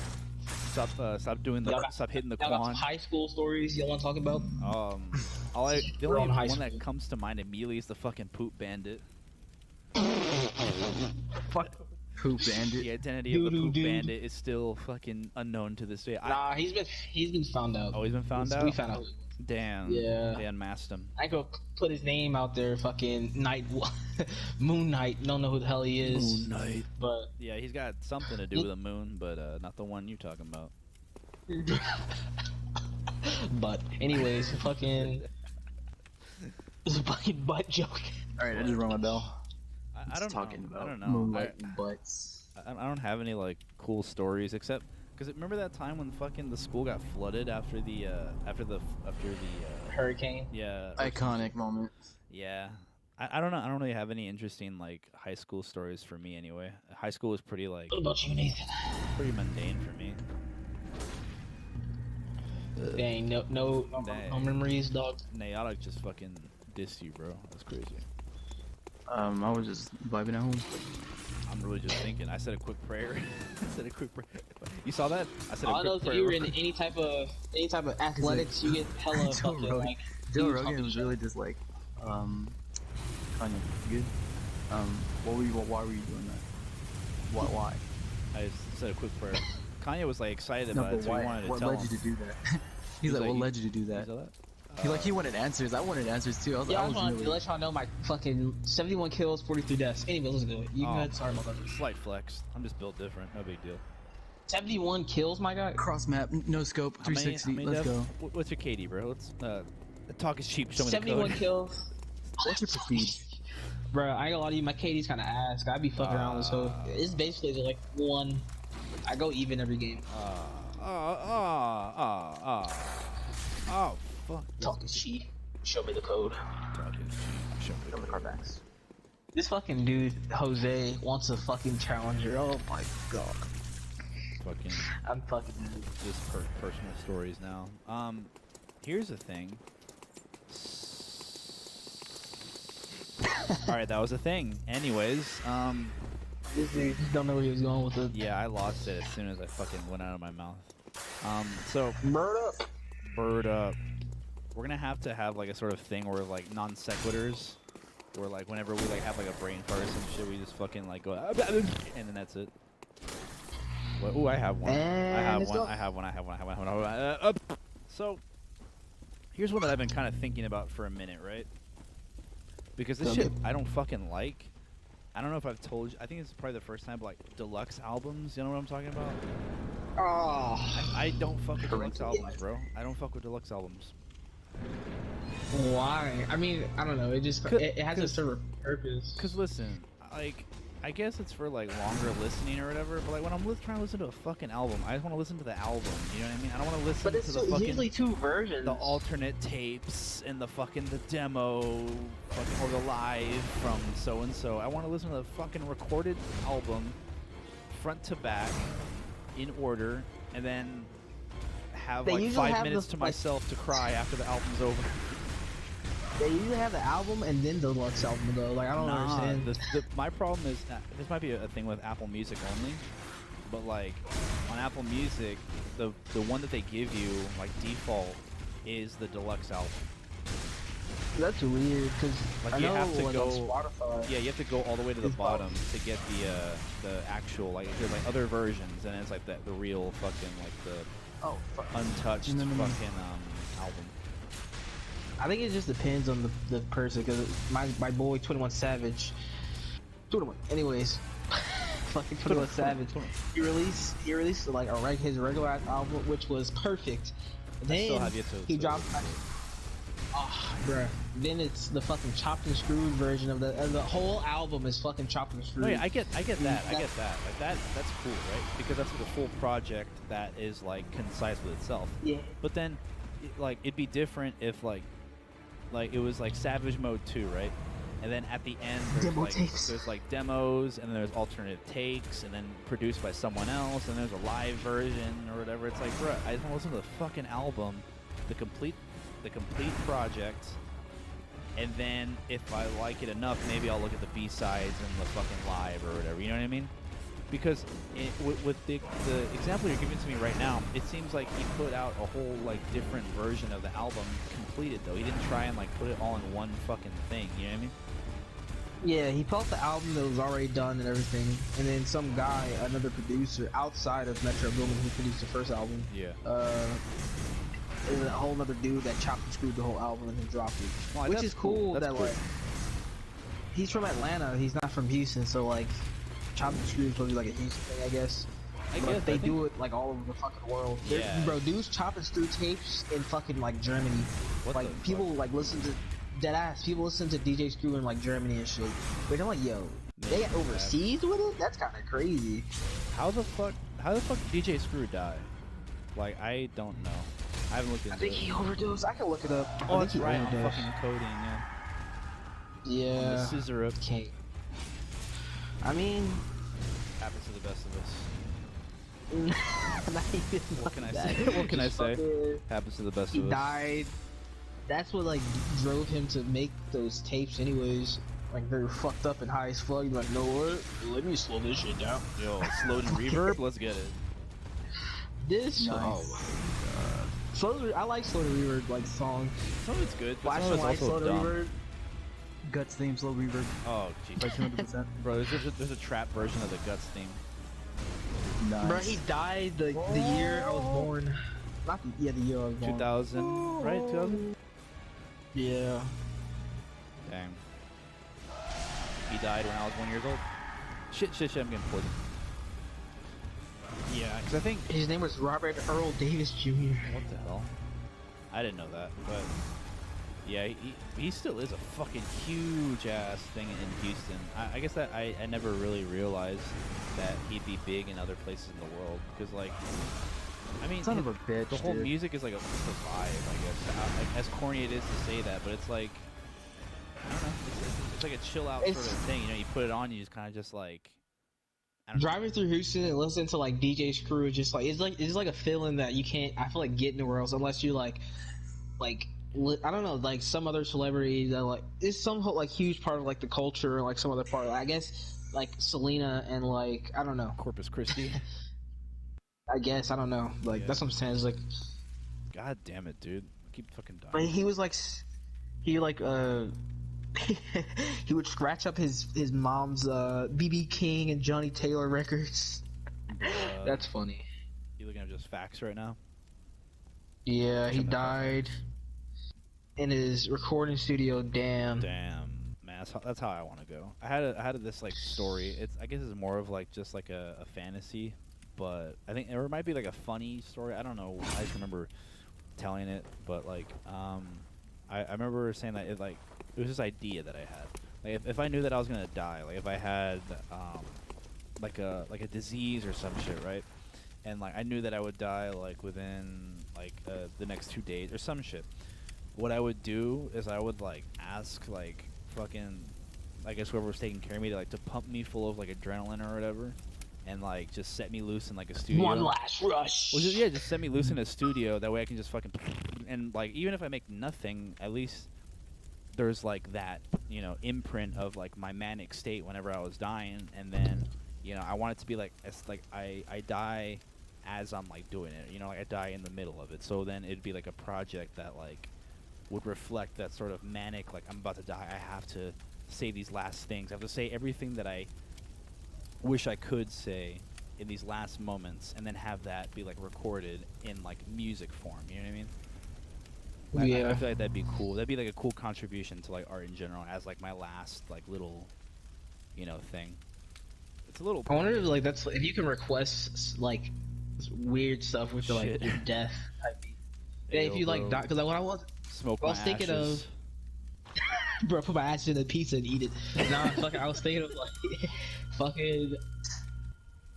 Stop doing the stop hitting the Y'all got some quan. high school stories y'all want to talk about? The We're only on high one that school. comes to mind immediately is the fucking poop bandit. Fuck Poop Bandit. The identity of the Doo-doo poop dude. bandit is still fucking unknown to this day. Nah, he's been found out. Oh, he's been found out? We found out. Damn. Yeah. They unmasked him. I go put his name out there, fucking Moon Knight. Don't know who the hell he is. Knight. But Yeah, he's got something to do with the moon, but not the one you're talking about. but anyways, fucking it's a fucking butt joke. Alright, I just rung my bell. I don't talking know. about I don't know. moonlight and butts. I don't have any like cool stories except because remember that time when fucking the school got flooded after the Hurricane. yeah Iconic moment. yeah. I don't know. I don't really have any interesting like high school stories for me anyway. High school was pretty like What about you, Nathan? pretty mundane for me. Dang, no Dang. memories, dog. Naotic just fucking dissed you, bro. That's crazy. I was just vibing at home. I'm really just thinking. I said a quick prayer. I said a quick prayer. You saw that? I said a All I know quick is if prayer. you were in any type of athletics, you get hella Joe fucking Rogan- like. Joe huge Rogan fucking was shit. really just like, Kanye, you good? Why were you doing that? Why? I just said a quick prayer. Kanye was like excited No, about but it, so why? he wanted to What tell led him. you to do that? He's like, like, what you- led you to do You that? saw that? He wanted answers. I wanted answers too. I was Yeah, I like, just I wanted was to really. let y'all know my fucking 71 kills, 43 deaths. Anyway, let's go. You Oh. good? Sorry, motherfucker. Slight flex. I'm just built different. No big deal. 71 kills, my guy. Cross map, no scope, How many- 360. how many Let's deaths? go. What's your KD, bro? Let's talk is cheap. Show me the 71 code. kills. What's your prestige? Bro, I ain't gonna lie to you, my KD's kind of ass. I be fucking around with so it's basically just like one. I go even every game. Oh, fuck. Talking shit. Show me the code. Talk is cheap. Show me the code. Carbacks. This fucking dude, Jose, wants a fucking challenger. Oh my god. Fucking I'm fucking. just personal stories now. Here's the thing. All right, that was a thing. Anyways, This dude just don't know where he was going with it. yeah, I lost it as soon as I fucking went out of my mouth. So Bird up. bird up. We're gonna have to have like a sort of thing where like non sequiturs, where like whenever we like have like a brain fart or some shit, we just fucking like go and then that's it. Well, ooh, I have one. I have let's one. go. I have one. I have one. I have one. So here's one that I've been kind of thinking about for a minute, right? Because this Tell shit me. I don't fucking like. I don't know if I've told you. I think it's probably the first time, but like deluxe albums. You know what I'm talking about? Oh. I don't fuck with deluxe albums, bro. I don't fuck with deluxe albums. Why? I mean, I don't know. It just it has a certain purpose. Cause listen, like, I guess it's for like longer listening or whatever. But like when I'm trying to listen to a fucking album, I just want to listen to the album. You know what I mean? I don't want to listen But it's to the fucking usually two versions. the alternate tapes and the fucking the demo, fucking or the live from so and so. I want to listen to the fucking recorded album, front to back, in order, and then have They like usually 5 have minutes the, to like- myself to cry after the album's over. They usually have the album and then the deluxe album though. Like I don't understand. My problem is this might be a thing with Apple Music only, but like on Apple Music, the one that they give you like default is the deluxe album. That's weird because Like I you know have to like, go, on Spotify. yeah, you have to go all the way to the It's bottom to get the actual like there's like other versions, and it's like the real fucking like the Oh, fuck. untouched No. fucking album. I think it just depends on the person because my boy 21 Savage. 21. Anyways, fucking 21 Savage. He released like his regular album, which was perfect. Then still have yet to he to dropped. Oh, bruh. Then it's the fucking chopped and screwed version of the whole album is fucking chopped and screwed. No, yeah, I get that. I get that. Like that's cool, right? Because that's like a full project that is like concise with itself. Yeah. But then, like, it'd be different if like it was like Savage Mode 2, right? And then at the end, there's like demos, and then there's alternate takes, and then produced by someone else, and there's a live version or whatever. It's like, bro, I just want to listen to the fucking album, the complete project, and then if I like it enough, maybe I'll look at the B-sides and the fucking live or whatever. You know what I mean? Because with the example you're giving to me right now, it seems like he put out a whole like different version of the album completed though. He didn't try and like put it all in one fucking thing. You know what I mean? Yeah, he put out the album that was already done and everything, and then some guy, another producer outside of Metro Boomin, who produced the first album. Yeah. Is a whole other dude that chopped and screwed the whole album and then dropped it, Well, which is cool. That's that cool. like he's from Atlanta, he's not from Houston, so like chopped and screwed is supposed to be like a Houston thing, I guess. But they do it like all over the fucking world. Yeah. Bro, dudes chop and screw tapes in fucking like Germany. What like the people like listen to dead ass. People listen to DJ Screw in like Germany and shit. But I'm like, yo, they got overseas with it? That's kind of crazy. How the fuck did DJ Screw die? Like, I don't know. I haven't looked into I think it. he overdosed. I can look it up. Oh, I that's think he right. On overdosed. fucking codeine, yeah. Yeah. On the scissor up. Okay. I mean, Happens to the best of us. not even What can I that. say? What can I Just say? fucking- Happens to the best He of us. died. That's what like drove him to make those tapes anyways. Like they were fucked up and high as fuck. He's like, no what? Let me slow this shit down. Yo, slowed and reverb. Let's get it. This Nice. I like slow to reverb like song. Some of it's good, but Why some of don't it's I slow also to dumb. reverb? Guts theme, slow reverb, Oh, jeez. by 200%. Bro, there's a trap version of the Guts theme. Nice. Bro, he died the year I was born. Not the the year I was born. 2000, right? 2000? Yeah. Dang. He died when I was 1 year old. Shit, I'm getting poisoned. Yeah, because I think... His name was Robert Earl Davis Jr. What the hell? I didn't know that, but... Yeah, he still is a fucking huge-ass thing in Houston. I guess that I never really realized that he'd be big in other places in the world. Because, like... I mean, Son of a bitch, the whole dude. music is like a vibe, I guess. Like, as corny it is to say that, but it's like... I don't know. It's like a chill-out sort of thing. You know, you put it on, you just kind of just like... I don't know. Driving through Houston and listening to like DJ Screw, just like it's like a feeling that you can't. I feel like get anywhere else unless you like I don't know, like some other celebrity that like is some like huge part of like the culture, or like some other part. I guess like Selena and like I don't know. Corpus Christi. I guess I don't know. Like Yeah. that's what I'm saying. It's like, God damn it, dude. I keep fucking dying. but he was like he like he would scratch up his mom's BB King and Johnny Taylor records. That's funny. You looking at just facts right now? Yeah, he Check that out. died in his recording studio. Damn. Damn, man, that's how I want to go. I had this like story. I guess it's more of like just like a fantasy, but I think it might be like a funny story. I don't know. I just remember telling it, but like I remember saying that it was this idea that I had. Like if I knew that I was gonna die, like if I had like a disease or some shit, right? And like I knew that I would die like within like the next 2 days or some shit. What I would do is I would like ask like fucking, I guess whoever was taking care of me to pump me full of like adrenaline or whatever, and like just set me loose in like a studio. One last rush. Well, just set me loose in a studio. That way I can just fucking, and like even if I make nothing, at least there's like that, you know, imprint of like my manic state whenever I was dying, and then, you know, I want it to be like it's like I die as I'm like doing it, you know, like I die in the middle of it. So then it'd be like a project that like would reflect that sort of manic, like I'm about to die, I have to say these last things, I have to say everything that I wish I could say in these last moments, and then have that be like recorded in like music form, you know what I mean? Yeah. I feel like that'd be cool. That'd be like a cool contribution to like art in general, as like my last like little, you know, thing. It's a little. I wonder if like that's if you can request like weird stuff with the, like Shit. your death type. Yeah, if Ayo, you like bro. die, because like what I was Smoke I my was thinking ashes. bro, put my ass in a pizza and eat it. Nah, fucking, I was thinking of like fucking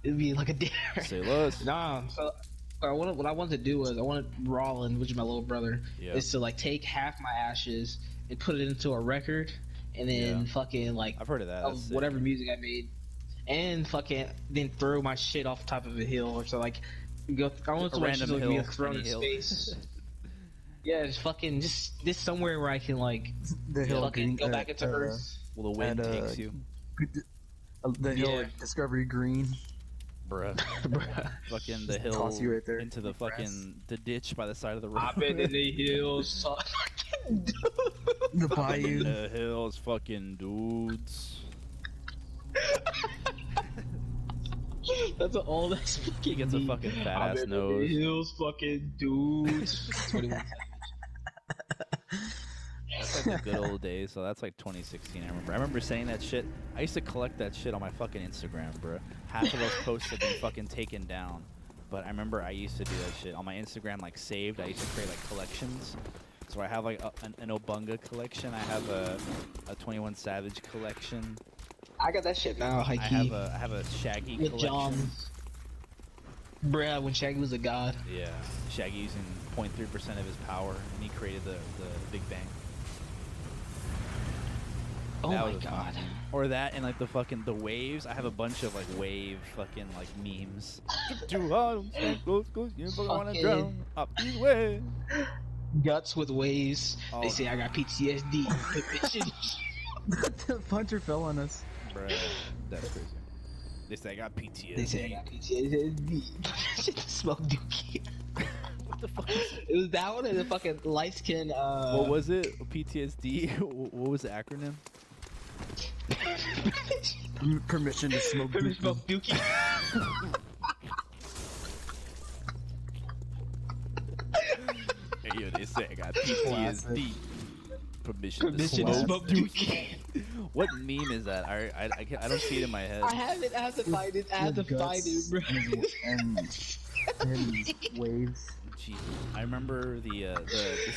it'd be like a dare. Say less. Nah, so what I wanted to do was I wanted Rollin, which is my little brother, Yeah. is to like take half my ashes and put it into a record, and then Yeah. fucking like I've heard of that. That's sick. whatever music I made, and fucking then throw my shit off the top of a hill, or so like go. I want A to like random just, like, hill, be thrown in any hill. space. Yeah, just fucking just somewhere where I can like The hill fucking green, go back into Earth. Well, the wind at, takes you, the hill Yeah. at Discovery Green. bruh. Bruh. Fucking the Just hill toss you right there. into the Grass. fucking the ditch by the side of the road. I've been in the hills, so The In bayou. the hills, fucking dudes. That's an old ass fucking. He gets a meme. fucking fat I've ass been in the nose. hills, fucking dudes. 21. That's like the good old days. So that's like 2016. I remember saying that shit. I used to collect that shit on my fucking Instagram, bro. Half of those posts have been fucking taken down. But I remember I used to do that shit on my Instagram, like saved. I used to create like collections. So I have like an Obunga collection. I have a 21 Savage collection. I got that shit now, high I key. have a Shaggy With collection. John. Bruh, when Shaggy was a god. Yeah, Shaggy using 0.3% of his power, and he created the Big Bang. Oh That my was a fun god. meme. Or that and like the waves. I have a bunch of like wave fucking like memes. Too hard, I'm so close, you fucking wanna Fucking- drown up these waves. Guts with waves. Oh, They say I got PTSD. The puncher fell on us. Bruh, that's crazy. They say I got PTSD. They say I got PTSD. Smoke dookie. What the fuck is it? It was that one and the fucking light skin. What was it? PTSD? What was the acronym? Permission to smoke. Let me dookie. smoke dookie. Hey, yo, they say I got PTSD. Permission to Permission to smoke smoke dookie. What meme is that? I don't see it in my head. I have it. I have to find it. I have to With find guts it, bro. and waves. Jesus. I remember the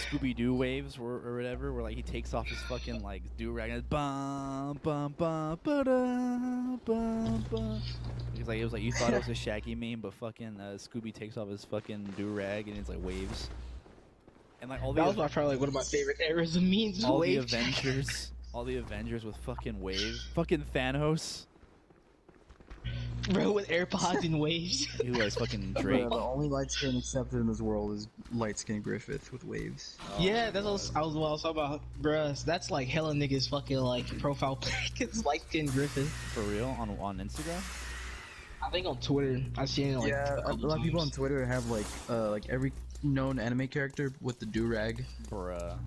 Scooby-Doo waves or whatever, where like he takes off his fucking like do-rag and it's bum bum bum ba-da, bum bum. It was like you thought it was a Shaggy meme, but fucking Scooby takes off his fucking do-rag and it's like waves. And like all That was the probably like one of my favorite eras of memes. all the wave Avengers with fucking waves. Fucking Thanos. bro, with AirPods and waves. Who has fucking Drake. The only light skin accepted in this world is light skin Griffith with waves. Oh Yeah, my that's God. what I was talking about, bruh. That's like hella niggas fucking like profile pic. It's light skin Griffith. For real on Instagram. I think on Twitter I've seen it like Yeah, a couple lot of people on times. Twitter have like every known anime character with the do-rag. Bruh.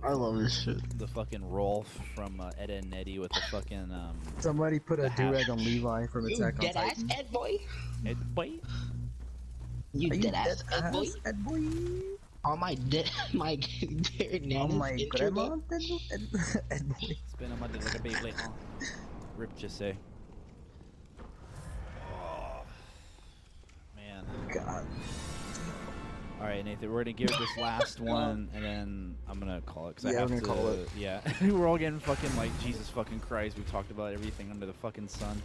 I love this shit. The fucking Rolf from Ed, Ed and Eddie with the fucking Somebody put a The hat. do-rag on Levi from You Attack on dead ass Titan. Ed boy. Ed boy. You Are you dead ass Ed boy. Ed boy? On my dead my dead Oh nana's my intro, grandma? though. Ed boy. Spin on my dick like a Beyblade. Rip just say. Oh, man. God. All right, Nathan, we're gonna give it this last one, and then I'm gonna call it. Cause I Yeah, have we're to. gonna call it. Yeah, we're all getting fucking like Jesus fucking Christ. We talked about everything under the fucking sun.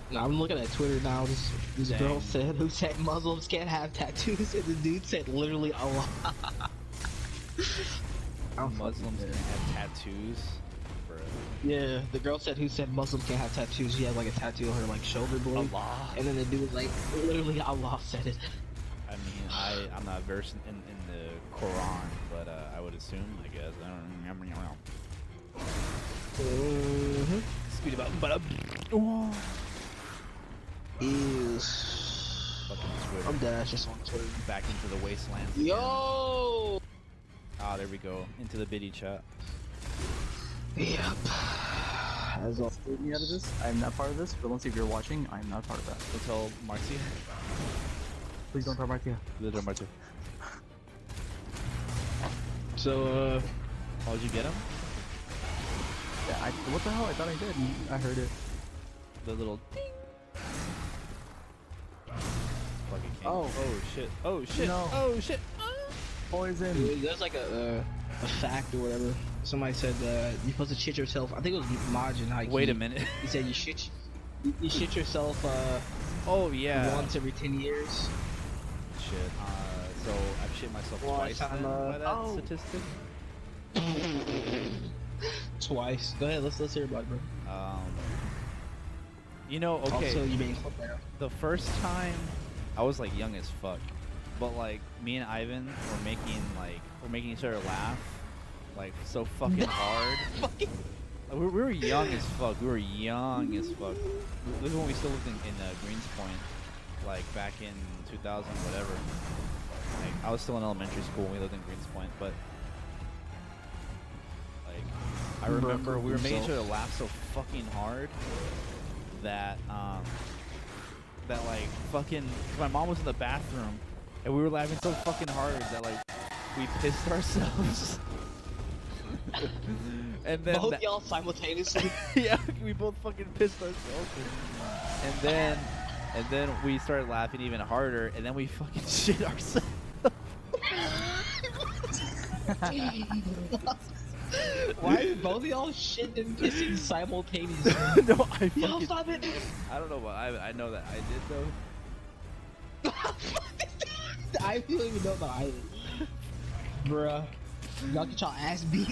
Now I'm looking at Twitter now. This Dang. girl said who said Muslims can't have tattoos, and the dude said literally Allah. Muslims can have tattoos. Bro. Yeah, the girl said who said Muslims can't have tattoos. She had like a tattoo on her like shoulder blade, Allah. and then the dude was like literally Allah said it. I mean, I'm not versed in the Quran, but I would assume, I guess. I don't know. Speed about. Is Fucking Twitter. I'm dead ass just on Twitter. Back into the wasteland. Yo. Ah, there we go. Into the biddy chat. Yep. As all. Leave me out of this. I'm not part of this. But once if you're watching, I'm not part of that. Let's tell Marcia. Please don't tell Martia. Little Marcia. So Oh, did you get him? Yeah, what the hell? I thought I did. I heard it. The little ding. Fucking king. Oh. Oh shit. Oh shit. No. Oh shit. Poison. there's like a fact or whatever. Somebody said you're supposed to shit yourself. I think it was Majin. How Wait a minute. He said you shit yourself Oh yeah. once every 10 years. Shit. So I've shit myself Well, twice I'm, then by that oh. statistic. Twice. Go ahead. Let's hear about it, bro. You know, okay. Also, you being clipped now. The first time, I was like young as fuck, but like me and Ivan were making each other laugh, like so fucking hard. We were young as fuck. We were young as fuck. This is when we still lived in Greens Point, like back in 2000, whatever. Like I was still in elementary school when we lived in Greens Point, but like I remember we were making each other laugh so fucking hard that that like fucking, 'cause my mom was in the bathroom and we were laughing so fucking hard that like we pissed ourselves. And then Both y'all simultaneously. yeah, we both fucking pissed ourselves. And then we started laughing even harder, and then we fucking shit ourselves. Why is both of y'all shit and pissing simultaneously? No, I Yo, fucking, stop it! I don't know, but I know that I did though. I don't even know the island. Bruh. Y'all get y'all ass beat.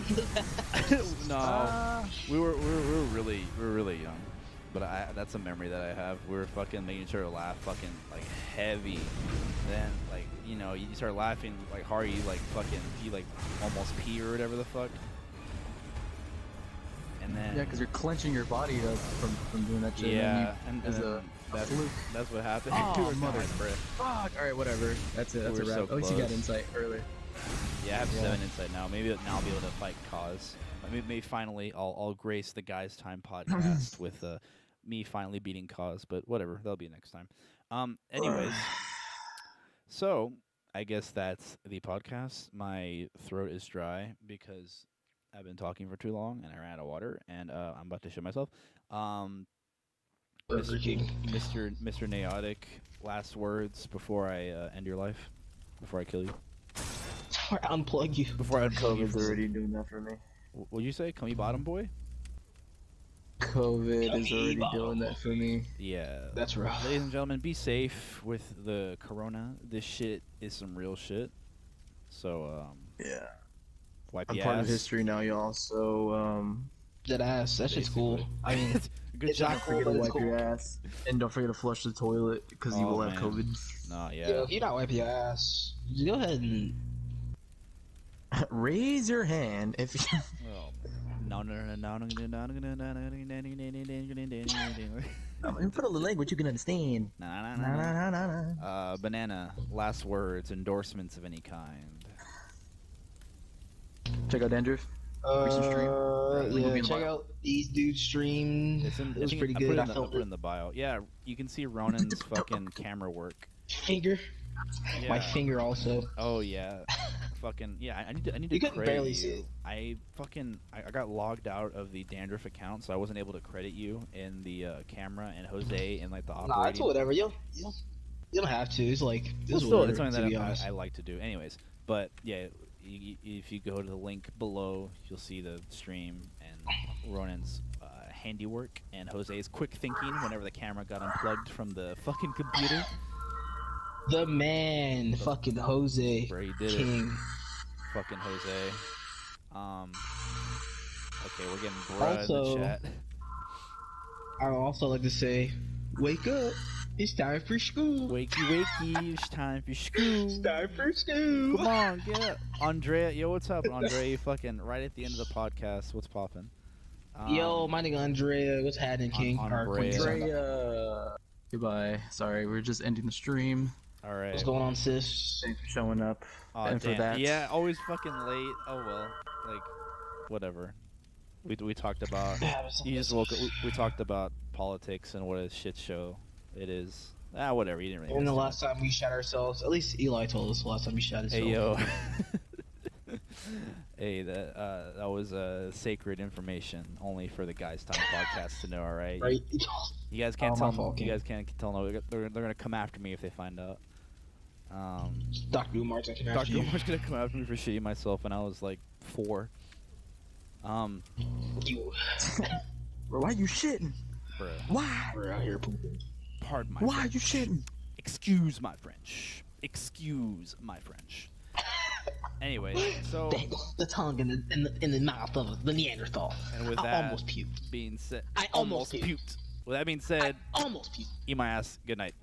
No, we were really young, but that's a memory that I have. We were fucking making sure to laugh, fucking like heavy. Then like you start laughing like hard, you like almost pee or whatever the fuck. And then Yeah, because you're clenching your body up from doing that shit. yeah, and and then then that's what happened. Oh, We were mother- kinda breath. fuck. All right, whatever. That's it. That's We were a wrap. so At least you got close. insight earlier. Yeah, I have Yeah. 7 insight now. Maybe now I'll be able to fight Cause. Maybe finally I'll grace the Guys Time podcast with me finally beating Cause. But whatever, that'll be next time. Anyways, so I guess that's the podcast. My throat is dry because I've been talking for too long and I ran out of water and I'm about to shit myself. Burger King. Mr. Naotic, last words before I end your life, before I kill you. Or unplug you. Before I unplug you. COVID's already doing that for me. What'd you say? Cummy bottom boy? COVID is already doing that for me. Yeah. That's rough. Ladies and gentlemen, be safe with the corona. This shit is some real shit. So, Yeah. wipe I'm your part ass. of history now, y'all. So, Dead ass. That shit's cool. I mean, Good it's job. not cool, forget to but it's wipe cool. your ass, and don't forget to flush the toilet because you Oh, will have man. COVID. Nah, Yo, yeah. if you're not wiping your ass, just go ahead and. Raise your hand if you. Oh, no. Put a language you can understand. Nah, nah, Nah, nah, nah, nah. nah, nah, nah. Banana, last words, endorsements of any kind. Check out Dandruff. Recent stream. Link will be Yeah, in the check bio. out these dudes' stream. It's in, It was I think pretty I good. I Put felt it in the bio. Yeah, you can see Ronan's fucking camera work. finger. Yeah. My finger also. Oh yeah, fucking yeah. I need to You couldn't credit barely you. see it. I got logged out of the Dandruff account, so I wasn't able to credit you in the camera and Jose and like the Nah, operating. it's whatever. Yo, You don't have to. It's like Well, it's still, whatever, it's something to be that honest. I like to do. Anyways, but yeah, if you go to the link below, you'll see the stream and Ronan's handiwork and Jose's quick thinking whenever the camera got unplugged from the fucking computer. The man, fucking Jose Bro, he did King. Fucking Jose. Okay, we're getting bruh in Also- the chat. I would also like to say, wake up! It's time for school. Wakey, wakey, it's time for school. It's time for school. Come on, get up. Andrea, yo, what's up, Andrea? You fucking right at the end of the podcast. What's poppin'? Yo, my nigga Andrea, what's happening, King? Andrea. Or Queen, sorry. Andrea. Goodbye. Sorry, we're just ending the stream. All right. What's going on, sis? Thanks for showing up. Aw, and for damn. that. Yeah, always fucking late. Oh well, like, whatever. We talked about. You just woke up. We talked about politics and what a shit show it is. Whatever. You didn't really. And the miss last time we shot ourselves, at least Eli told us the last time we shot himself. Hey yo. Hey, that was sacred information only for the Guys Time podcast to know. All right. Right? You guys can't Oh, my tell. fault, You King. guys can't tell. No, they're gonna come after me if they find out. Dr. Umar's gonna come after Dr. you. Umar's gonna come after me for shitting myself when I was like 4. You. Bro, why you shitting? Bruh. Why? We're out here pooping. Pardon my Why French. you shitting? Excuse my French. Excuse my French. Anyway, so The tongue in the mouth of the Neanderthal. and with I that almost puked. being said, I almost puked. With that being said, Almost puked. eat my ass. Good night.